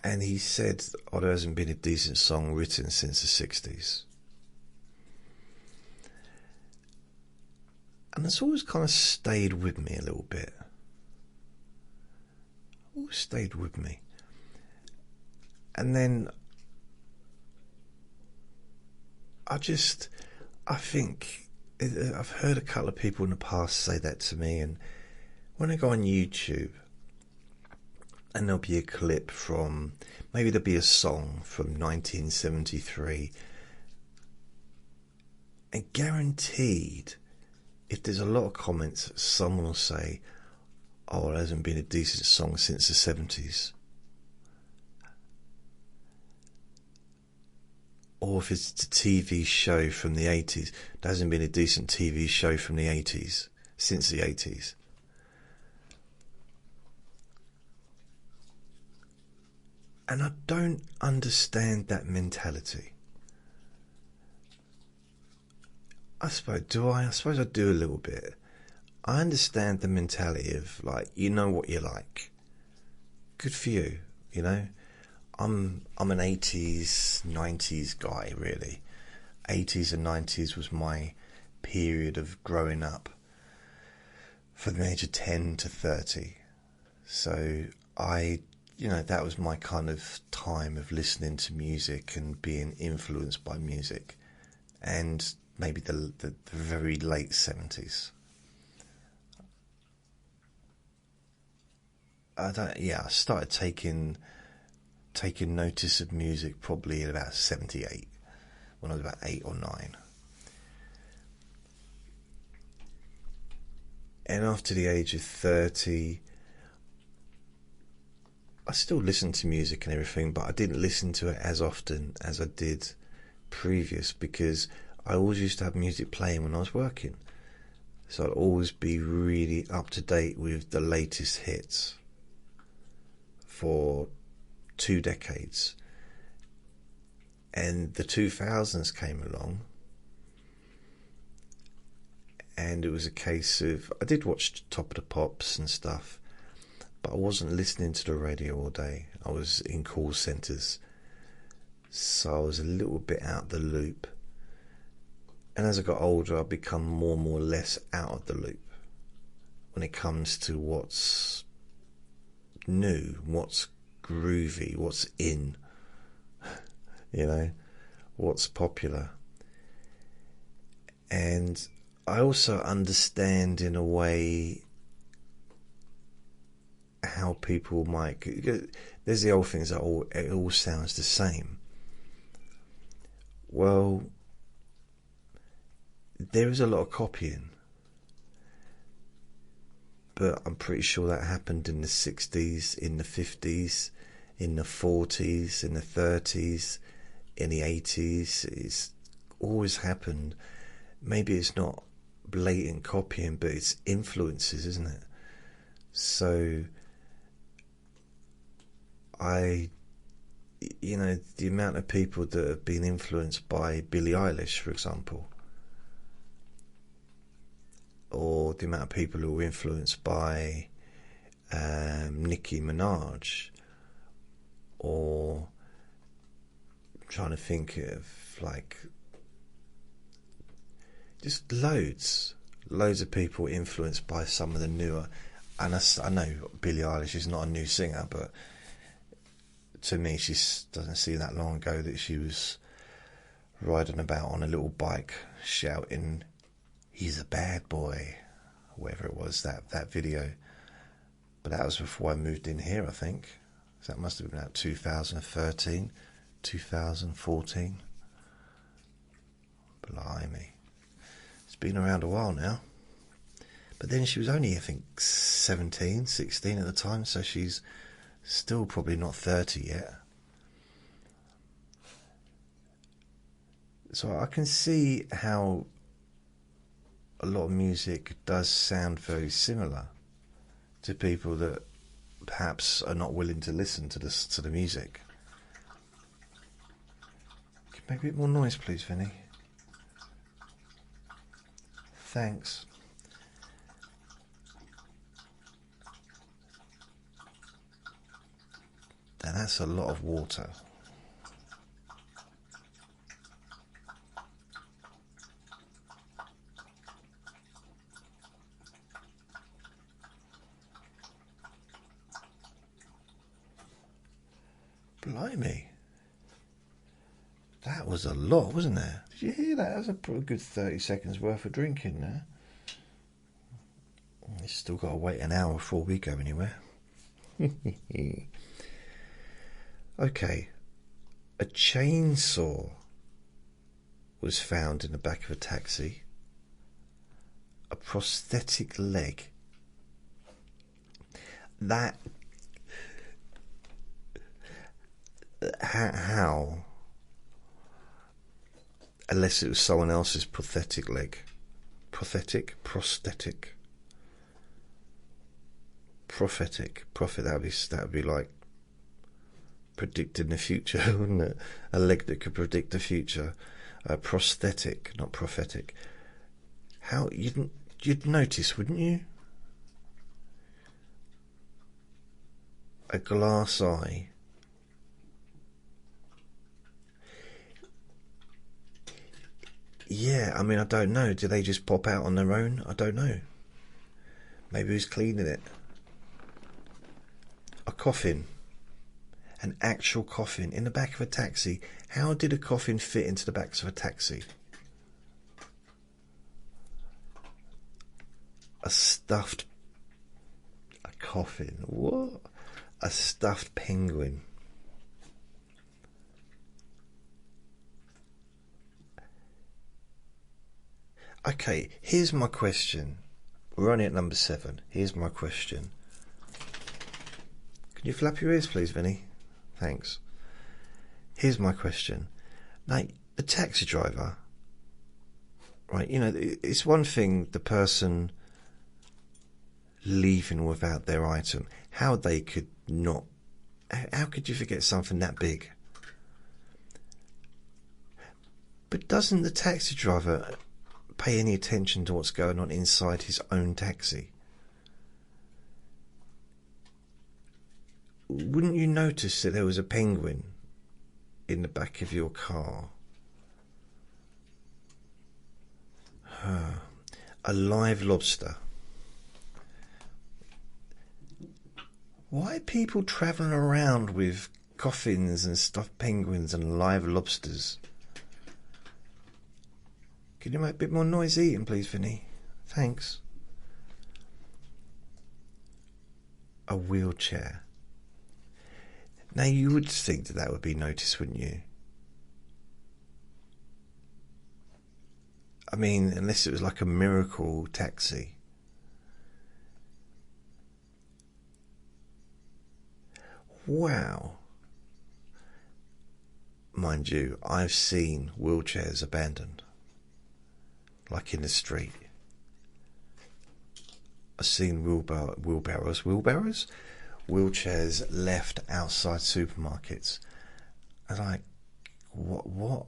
Speaker 1: And he said, there hasn't been a decent song written since the 60s. And it's always kind of stayed with me a little bit. Always stayed with me. And then I think I've heard a couple of people in the past say that to me, and when I go on YouTube and there'll be a clip from, maybe there'll be a song from 1973, and guaranteed, if there's a lot of comments, someone will say, there hasn't been a decent song since the 70s. Or if it's a TV show from the 80s, there hasn't been a decent TV show from the 80s, since the 80s. And I don't understand that mentality. I suppose I do a little bit. I understand the mentality of, like, you know what you like. Good for you, you know. I'm an 80s, 90s guy, really. 80s and 90s was my period of growing up from the age of 10 to 30. So that was my kind of time of listening to music and being influenced by music. And maybe the very late 70s. I started taking notice of music probably at about 78, when I was about 8 or 9. And after the age of 30, I still listened to music and everything, but I didn't listen to it as often as I did previous, because I always used to have music playing when I was working. So I'd always be really up to date with the latest hits for 2 decades. And the 2000s came along, and it was a case of, I did watch Top of the Pops and stuff, but I wasn't listening to the radio all day. I was in call centres, so I was a little bit out of the loop. And as I got older, I've become more and more less out of the loop when it comes to what's new, what's groovy, what's in, what's popular. And I also understand, in a way, how people might... There's the old things that it all sounds the same. Well, there is a lot of copying, but I'm pretty sure that happened in the 60s, in the 50s, in the 40s, in the 30s, in the 80s. It's always happened. Maybe it's not blatant copying, but it's influences, isn't it? So the amount of people that have been influenced by Billie Eilish, for example, or the amount of people who were influenced by Nicki Minaj, or I'm trying to think of just loads of people influenced by some of the newer, and I know Billie Eilish is not a new singer, but to me she doesn't seem that long ago that she was riding about on a little bike shouting, "He's a bad boy," whatever it was, that video. But that was before I moved in here, I think. So that must have been about 2013, 2014. Blimey. It's been around a while now. But then she was only, I think, 17, 16 at the time, so she's still probably not 30 yet. So I can see how a lot of music does sound very similar to people that perhaps are not willing to listen to the music. Can you make a bit more noise, please, Vinny? Thanks. Now that's a lot of water. Blimey. That was a lot, wasn't there? Did you hear that? That was a pretty good 30 seconds worth of drinking there. You still got to wait an hour before we go anywhere. Okay. A chainsaw was found in the back of a taxi. A prosthetic leg. That... How? Unless it was someone else's prosthetic leg. Prosthetic? Prophetic. Prophet, that would be like predicting the future, wouldn't it? A leg that could predict the future. Prosthetic, not prophetic. How you'd notice, wouldn't you? A glass eye. Yeah, I mean, I don't know. Do they just pop out on their own? I don't know. Maybe who's cleaning it? A coffin. An actual coffin in the back of a taxi. How did a coffin fit into the backs of a taxi? A coffin. What? A stuffed penguin. Okay, here's my question. We're only at number 7. Here's my question. Can you flap your ears, please, Vinny? Thanks. Here's my question. Now, a taxi driver, right, it's one thing the person leaving without their item. How could you forget something that big? But doesn't the taxi driver pay any attention to what's going on inside his own taxi? Wouldn't you notice that there was a penguin in the back of your car? A live lobster. Why are people travelling around with coffins and stuffed penguins and live lobsters? Can you make a bit more noise eating, please, Vinny? Thanks. A wheelchair. Now, you would think that would be noticed, wouldn't you? I mean, unless it was like a miracle taxi. Wow. Mind you, I've seen wheelchairs abandoned. Like in the street. I've seen wheelchairs left outside supermarkets. And like, what?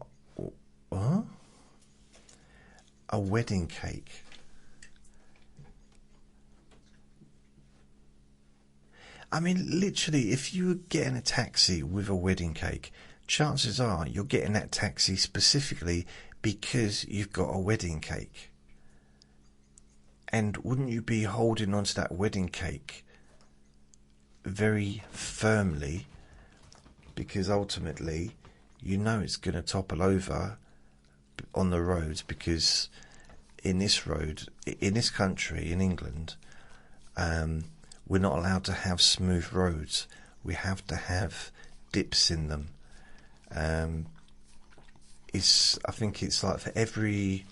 Speaker 1: Huh? A wedding cake. I mean, literally, if you were getting a taxi with a wedding cake, chances are you're getting that taxi specifically because you've got a wedding cake. And wouldn't you be holding onto that wedding cake very firmly, because ultimately you know it's going to topple over on the roads, because in this country, in England, we're not allowed to have smooth roads. We have to have dips in them. I think it's like for every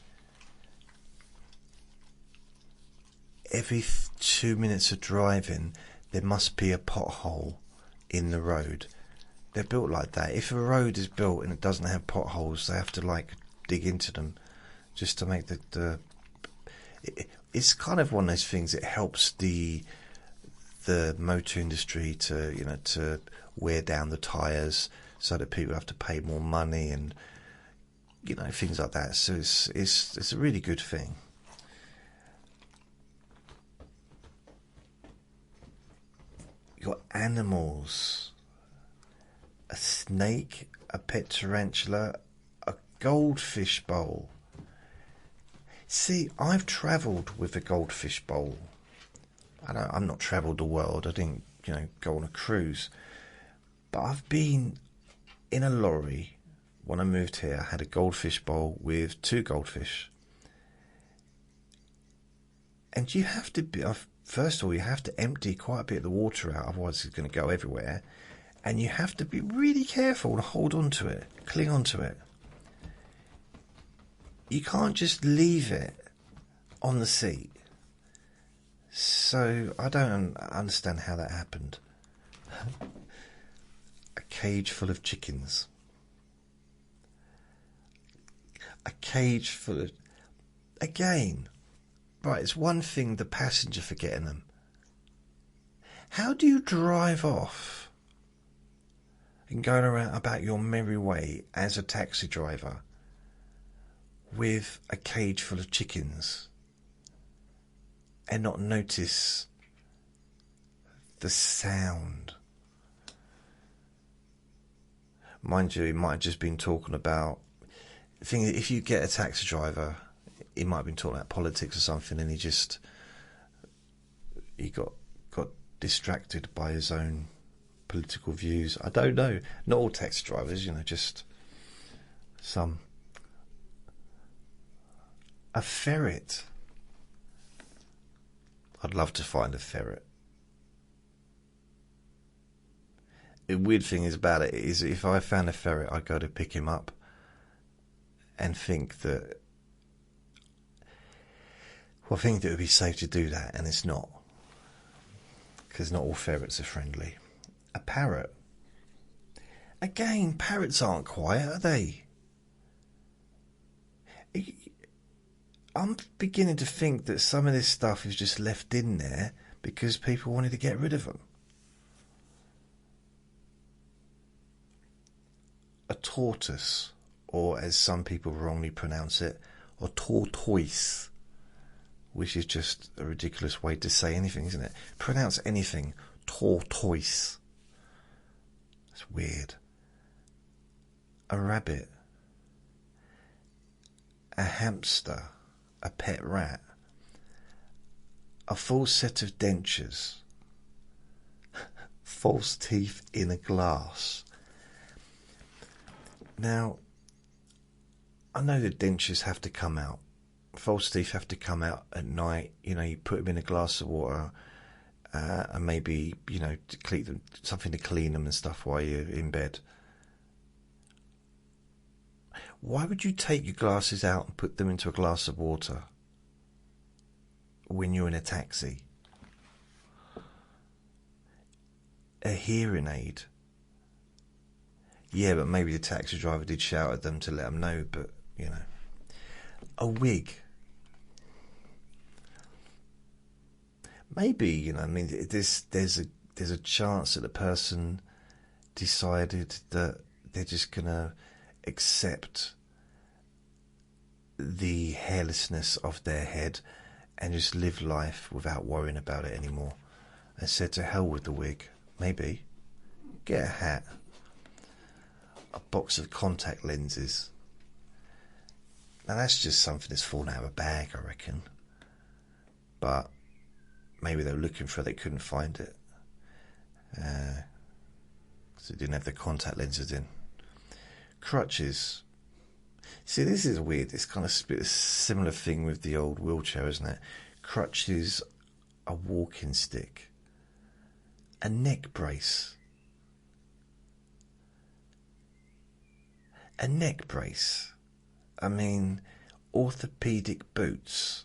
Speaker 1: 2 minutes of driving, there must be a pothole in the road. They're built like that. If a road is built and it doesn't have potholes, they have to like dig into them just to make it's kind of one of those things. It helps the motor industry to wear down the tyres so that people have to pay more money and things like that. So it's a really good thing. You've got animals, a snake, a pet tarantula, a goldfish bowl. See, I've travelled with a goldfish bowl. I've not travelled the world. I didn't, go on a cruise. But I've been in a lorry when I moved here. I had a goldfish bowl with 2 goldfish. And you have to be... First of all, you have to empty quite a bit of the water out, otherwise it's going to go everywhere. And you have to be really careful and hold on to it, cling on to it. You can't just leave it on the seat. So I don't understand how that happened. A cage full of chickens. A cage full of... Again... Right, it's one thing the passenger forgetting them. How do you drive off and going around about your merry way as a taxi driver with a cage full of chickens and not notice the sound? Mind you, he might have just been talking about... The thing is, if you get a taxi driver... He might have been talking about politics or something, and he got distracted by his own political views. I don't know. Not all taxi drivers, just some. A ferret. I'd love to find a ferret. The weird thing is about it is, if I found a ferret, I'd go to pick him up and think that... Well, I think that it would be safe to do that, and it's not. Because not all ferrets are friendly. A parrot. Again, parrots aren't quiet, are they? I'm beginning to think that some of this stuff is just left in there because people wanted to get rid of them. A tortoise, or as some people wrongly pronounce it, a tortoise. Which is just a ridiculous way to say anything, isn't it? Pronounce anything. Tortoise. It's weird. A rabbit. A hamster. A pet rat. A full set of dentures. False teeth in a glass. Now, I know the dentures have to come out. False teeth have to come out at night. You put them in a glass of water, and maybe to clean them, something to clean them and stuff while you're in bed. Why would you take your glasses out and put them into a glass of water when you're in a taxi? A hearing aid. Yeah, but maybe the taxi driver did shout at them to let them know, but a wig. maybe, I mean, there's a chance that the person decided that they're just gonna accept the hairlessness of their head and just live life without worrying about it anymore, and said to hell with the wig. Maybe get a hat, a box of contact lenses. Now that's just something that's fallen out of a bag, I reckon, but maybe they were looking for it, they couldn't find it because they didn't have the contact lenses in. Crutches. See, this is weird. It's kind of a similar thing with the old wheelchair, isn't it? Crutches, a walking stick, a neck brace. A neck brace. I mean, orthopedic boots.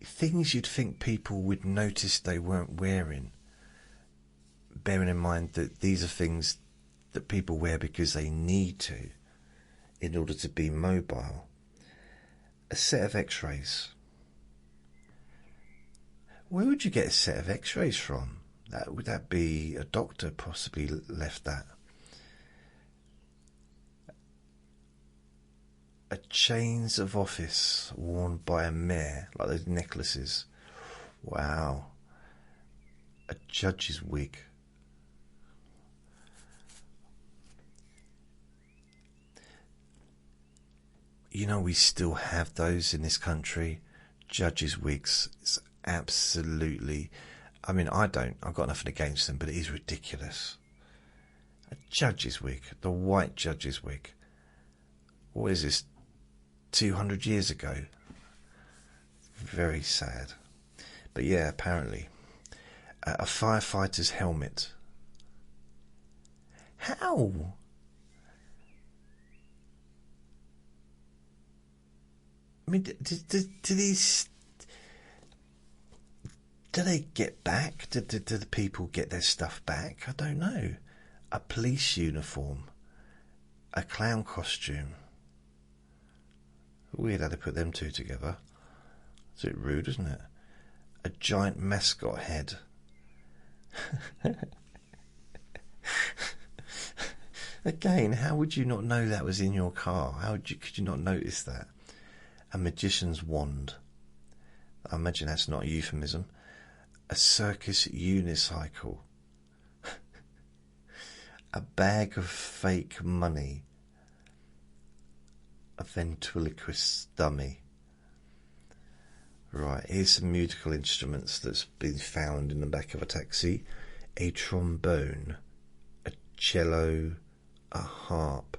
Speaker 1: Things you'd think people would notice they weren't wearing. Bearing in mind that these are things that people wear because they need to in order to be mobile. A set of x-rays. Where would you get a set of x-rays from? Would that be a doctor possibly left that? A chains of office worn by a mayor, like those necklaces. Wow. A judge's wig. You know, we still have those in this country. Judges' wigs. It's absolutely... I mean, I've got nothing against them, but it is ridiculous. A judge's wig. The white judge's wig. What is this? 200 years ago? Very sad. But yeah, apparently. A firefighter's helmet. How? I mean, do these... Do they get back? Do the people get their stuff back? I don't know. A police uniform. A clown costume. Weird how they put them two together. It's a bit rude, isn't it? A giant mascot head. Again, how would you not know that was in your car? Could you not notice that? A magician's wand. I imagine that's not a euphemism. A circus unicycle. A bag of fake money. A ventriloquist dummy. Right, here's some musical instruments that's been found in the back of a taxi. A trombone, a cello, a harp.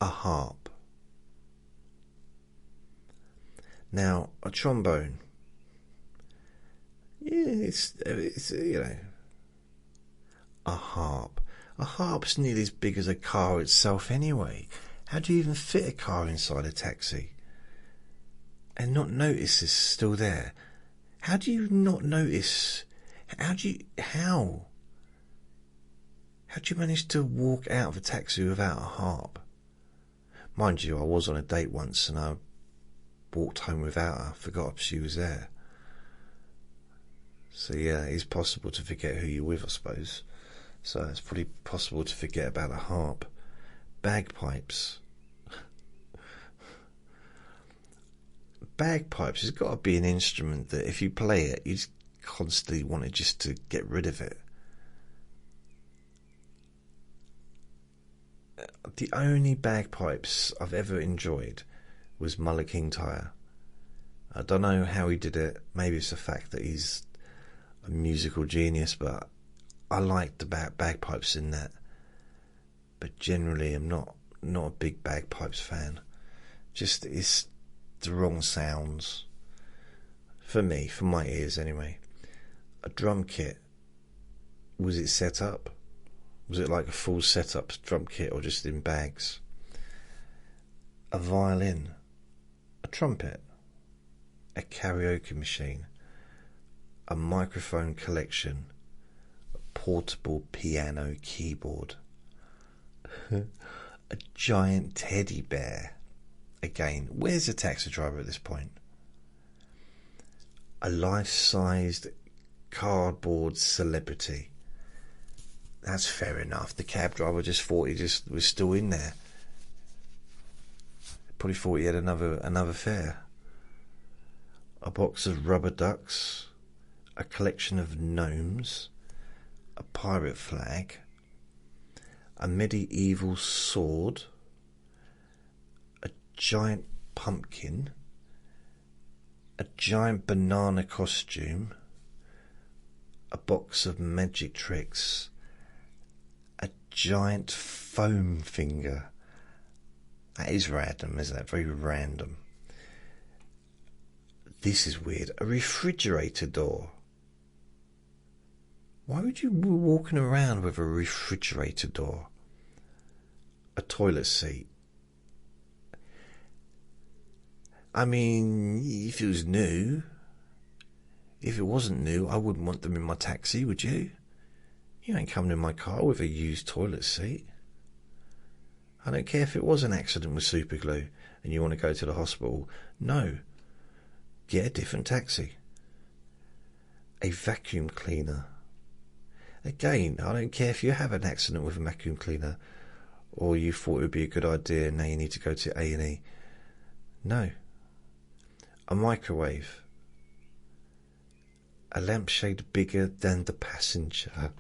Speaker 1: A harp. Now, a trombone. Yeah, it's a harp. A harp's nearly as big as a car itself anyway. How do you even fit a car inside a taxi? And not notice it's still there? How do you not notice? How do you manage to walk out of a taxi without a harp? Mind you, I was on a date once and I walked home without her, forgot she was there. So yeah, it's possible to forget who you're with, I suppose. So it's pretty possible to forget about a harp. Bagpipes. Bagpipes has got to be an instrument that if you play it, you just constantly want it just to get rid of it. The only bagpipes I've ever enjoyed was Muller Kintyre. I don't know how he did it. Maybe it's the fact that he's a musical genius, but I liked the bagpipes in that. But generally, I'm not a big bagpipes fan. Just it's the wrong sounds for me, for my ears anyway. A drum kit. Was it set up? Was it like a full setup drum kit or just in bags? A violin. A trumpet. A karaoke machine. A microphone collection. A portable piano keyboard. A giant teddy bear. again, where's the taxi driver at this point? A life-sized cardboard celebrity. That's fair enough. The cab driver just thought he just was still in there. Probably thought he had another fare. A box of rubber ducks, a collection of gnomes, a pirate flag, a medieval sword, a giant pumpkin, a giant banana costume, a box of magic tricks, a giant foam finger. That is random, isn't it? Very random. This is weird. A refrigerator door. Why would you be walking around with a refrigerator door? A toilet seat. I mean, if it was new. If it wasn't new, I wouldn't want them in my taxi, would you? You ain't coming in my car with a used toilet seat. I don't care if it was an accident with super glue and you want to go to the hospital. No. Get a different taxi. A vacuum cleaner. Again, I don't care if you have an accident with a vacuum cleaner or you thought it would be a good idea and now you need to go to A&E. No. A microwave. A lampshade bigger than the passenger.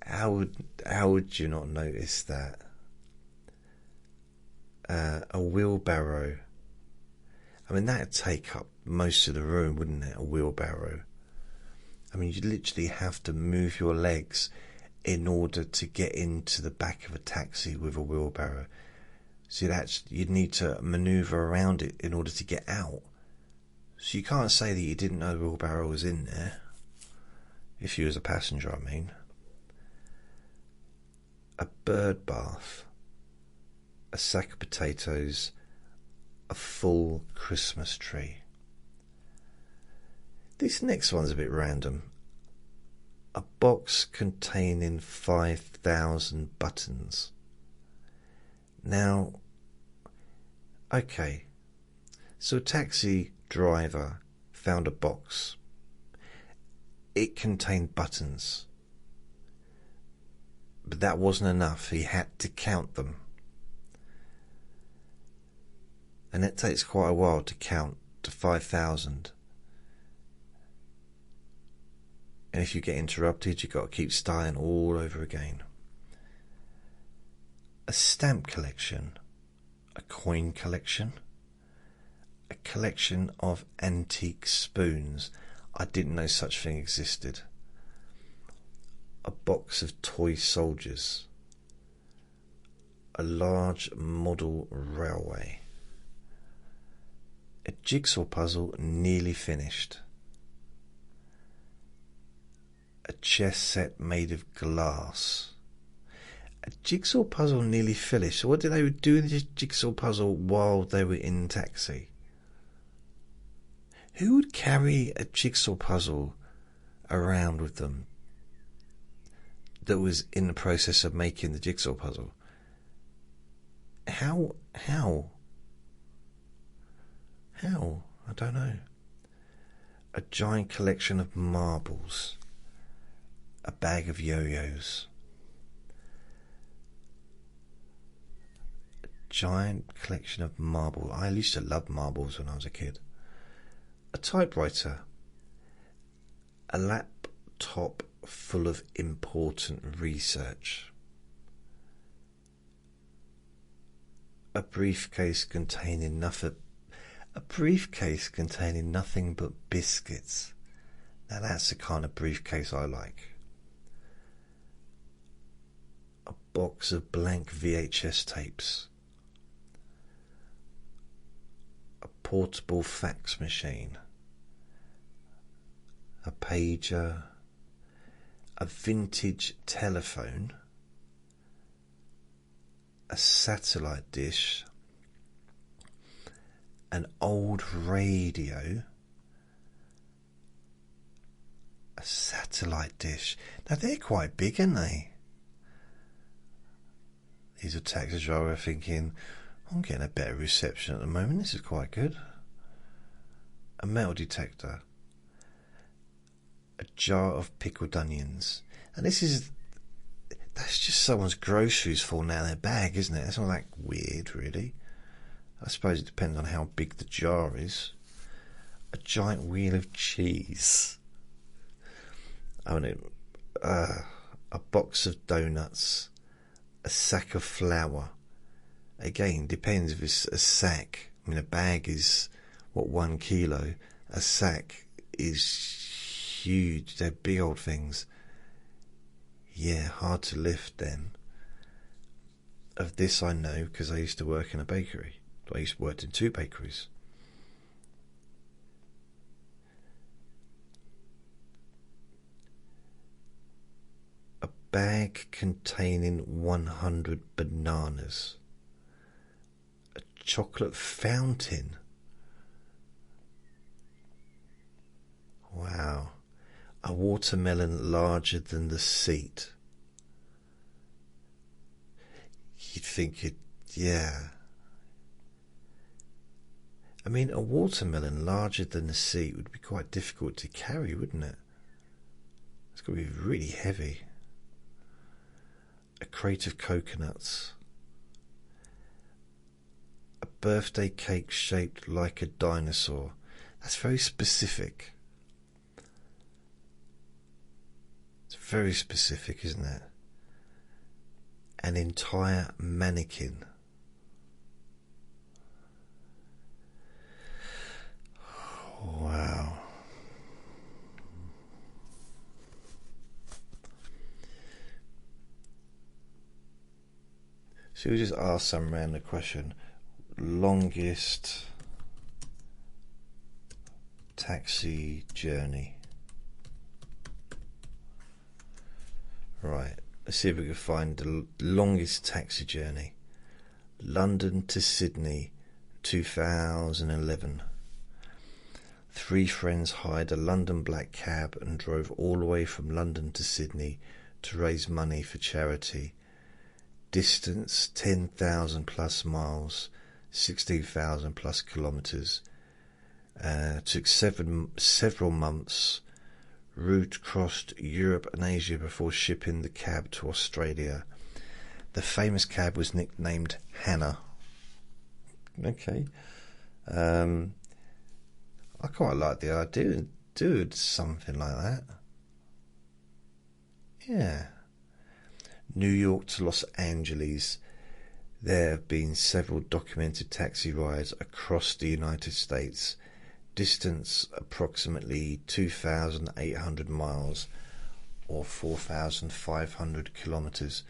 Speaker 1: How would you not notice that? A wheelbarrow. I mean, that'd take up most of the room, wouldn't it? A wheelbarrow. I mean, you'd literally have to move your legs in order to get into the back of a taxi with a wheelbarrow. So you'd need to manoeuvre around it in order to get out. So you can't say that you didn't know the wheelbarrow was in there. If you was a passenger, I mean. A bird bath. A sack of potatoes. A full Christmas tree. This next one's a bit random. A box containing 5,000 buttons. Now, okay, so a taxi driver found a box. It contained buttons. But that wasn't enough. He had to count them. And it takes quite a while to count to 5,000. And if you get interrupted, you've got to keep starting all over again. A stamp collection, a coin collection, a collection of antique spoons. I didn't know such thing existed. A box of toy soldiers, a large model railway, a jigsaw puzzle nearly finished, a chess set made of glass. A jigsaw puzzle nearly finished. So what did they do in this jigsaw puzzle while they were in the taxi? Who would carry a jigsaw puzzle around with them that was in the process of making the jigsaw puzzle? How? I don't know. A giant collection of marbles. A bag of yo-yos. A giant collection of marbles. I used to love marbles when I was a kid. A typewriter. A laptop full of important research. A briefcase containing nothing but biscuits. Now that's the kind of briefcase I like. A box of blank VHS tapes. A portable fax machine. A pager. A vintage telephone. A satellite dish. An old radio. A satellite dish. Now they're quite big, aren't they? He's a taxi driver thinking, I'm getting a better reception at the moment, this is quite good. A metal detector. A jar of pickled onions. And that's just someone's groceries falling out of their bag, isn't it? It's not that weird, really. I suppose it depends on how big the jar is. A giant wheel of cheese. Oh no. A box of donuts. A sack of flour. Again, depends if it's a sack. I mean, a bag is, 1 kilo? A sack is huge. They're big old things. Yeah, hard to lift then. Of this I know because I used to work in a bakery. I used to work in 2 bakeries. A bag containing 100 bananas. A chocolate fountain. Wow. A watermelon larger than the seat. You'd think it, yeah. I mean, a watermelon larger than the seat would be quite difficult to carry, wouldn't it? It's got to be really heavy. A crate of coconuts. A birthday cake shaped like a dinosaur. That's very specific. It's very specific, isn't it? An entire mannequin. Wow. So we just ask some random question. Longest taxi journey. Right. Let's see if we can find the longest taxi journey. London to Sydney, 2011. 3 friends hired a London black cab and drove all the way from London to Sydney to raise money for charity. Distance 10,000 plus miles, 16,000 plus kilometres. Took several months. Route crossed Europe and Asia before shipping the cab to Australia. The famous cab was nicknamed Hannah. Okay. I quite like the idea of doing something like that. Yeah. New York to Los Angeles. There have been several documented taxi rides across the United States. Distance approximately 2,800 miles or 4,500 kilometres.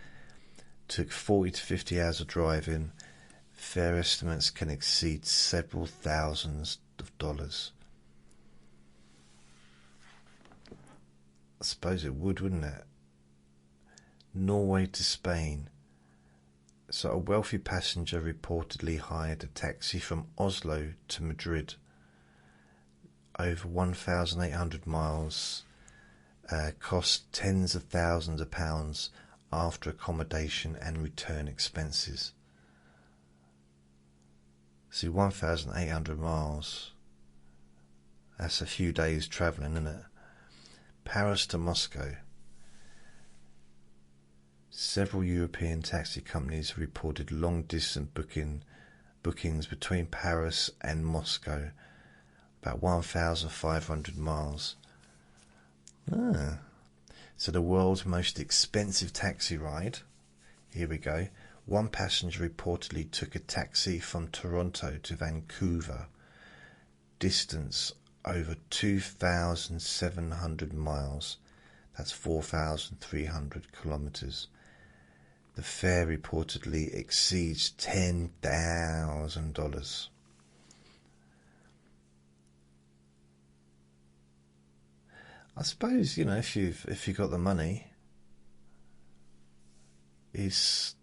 Speaker 1: Took 40 to 50 hours of driving. Fare estimates can exceed several thousands of dollars. I suppose it would, wouldn't it? Norway to Spain. So a wealthy passenger reportedly hired a taxi from Oslo to Madrid. Over 1,800 miles. Cost tens of thousands of pounds after accommodation and return expenses. See, 1,800 miles. That's a few days travelling, isn't it? Paris to Moscow. Several European taxi companies reported long-distance bookings between Paris and Moscow, about 1,500 miles. So the world's most expensive taxi ride. Here we go. One passenger reportedly took a taxi from Toronto to Vancouver. Distance over 2,700 miles. That's 4,300 kilometres. The fare reportedly exceeds $10,000. I suppose, you know, if you've got the money, that's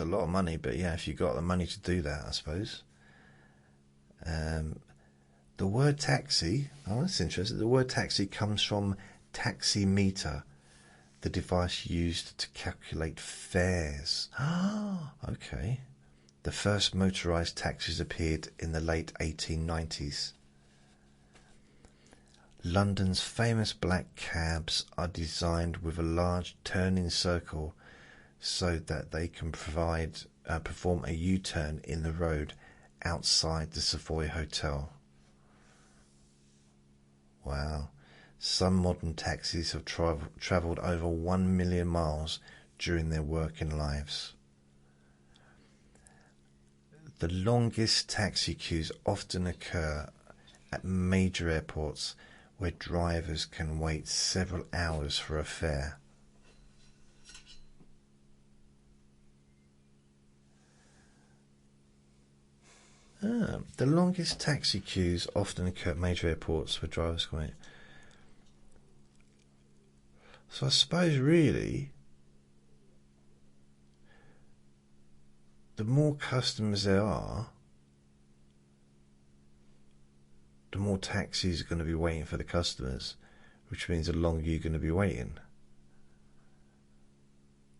Speaker 1: a lot of money. But yeah, if you've got the money to do that, I suppose. The word taxi, oh, that's interesting. The word taxi comes from taximeter, the device used to calculate fares. Ah, okay. The first motorised taxis appeared in the late 1890s. London's famous black cabs are designed with a large turning circle so that they can perform a U-turn in the road outside the Savoy Hotel. Wow. Some modern taxis have travelled over 1 million miles during their working lives. The longest taxi queues often occur at major airports where drivers can wait several hours for a fare. The longest taxi queues often occur at major airports where drivers can wait. So I suppose really the more customers there are, the more taxis are going to be waiting for the customers, which means the longer you're going to be waiting.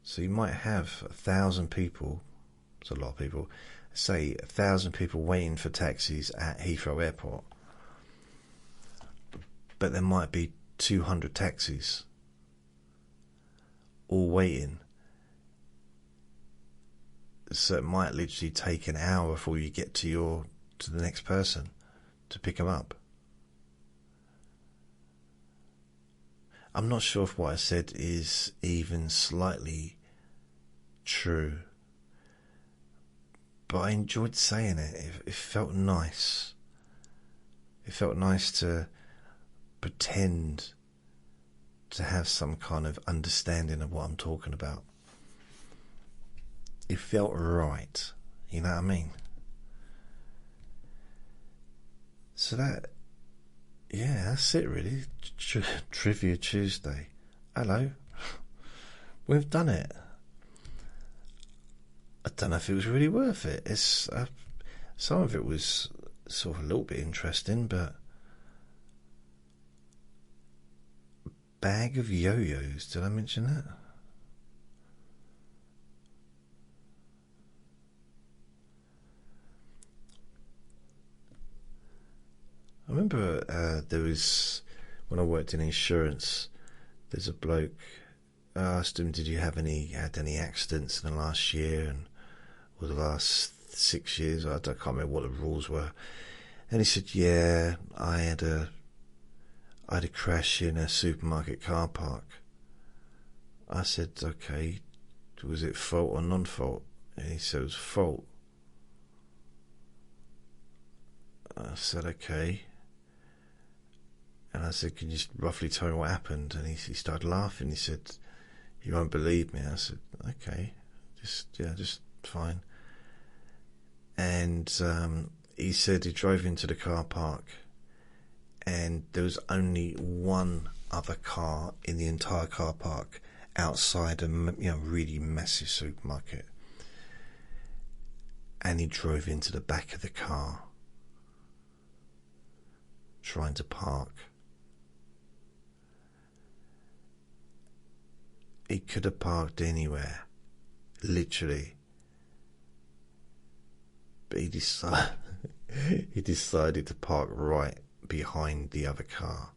Speaker 1: So you might have 1,000 people, it's a lot of people, say 1,000 people waiting for taxis at Heathrow Airport, but there might be 200 taxis all waiting. So it might literally take an hour before you get to the next person to pick them up. I'm not sure if what I said is even slightly true, but I enjoyed saying it. It felt nice. It felt nice to pretend to have some kind of understanding of what I'm talking about. It felt right, you know what I mean? So that's it really. Trivia Tuesday. Hello. We've done it. I don't know if it was really worth it. Some of it was sort of a little bit interesting, but bag of yo-yos, did I mention that? I remember there was, when I worked in insurance, there's a bloke, I asked him, did you had any accidents in the last year or the last 6 years? I can't remember what the rules were. And he said, yeah, I had a crash in a supermarket car park. I said, okay, was it fault or non-fault? And he said it was fault. I said, okay. And I said, can you just roughly tell me what happened? And he started laughing. He said, you won't believe me. I said, okay, just fine. And he said he drove into the car park and there was only one other car in the entire car park outside a really massive supermarket. And he drove into the back of the car trying to park. He could have parked anywhere, literally, but he decided to park right behind the other car.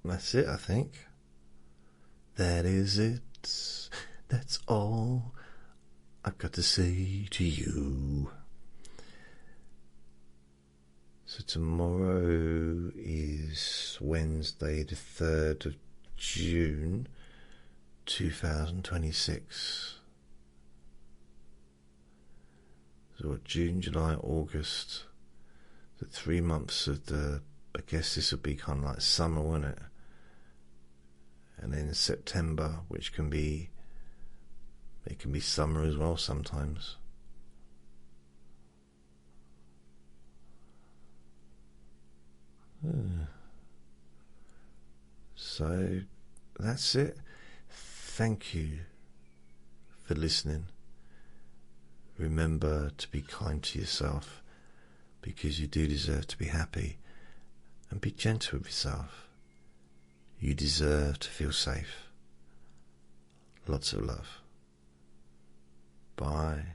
Speaker 1: That's it, I think. That is it. That's all I've got to say to you. So tomorrow is Wednesday the 3rd of June 2026. So what, June, July, August, the 3 months of I guess this would be kind of like summer, wouldn't it? And then September, which can be summer as well sometimes. So that's it. Thank you for listening. Remember to be kind to yourself, because you do deserve to be happy, and be gentle with yourself. You deserve to feel safe. Lots of love. Bye.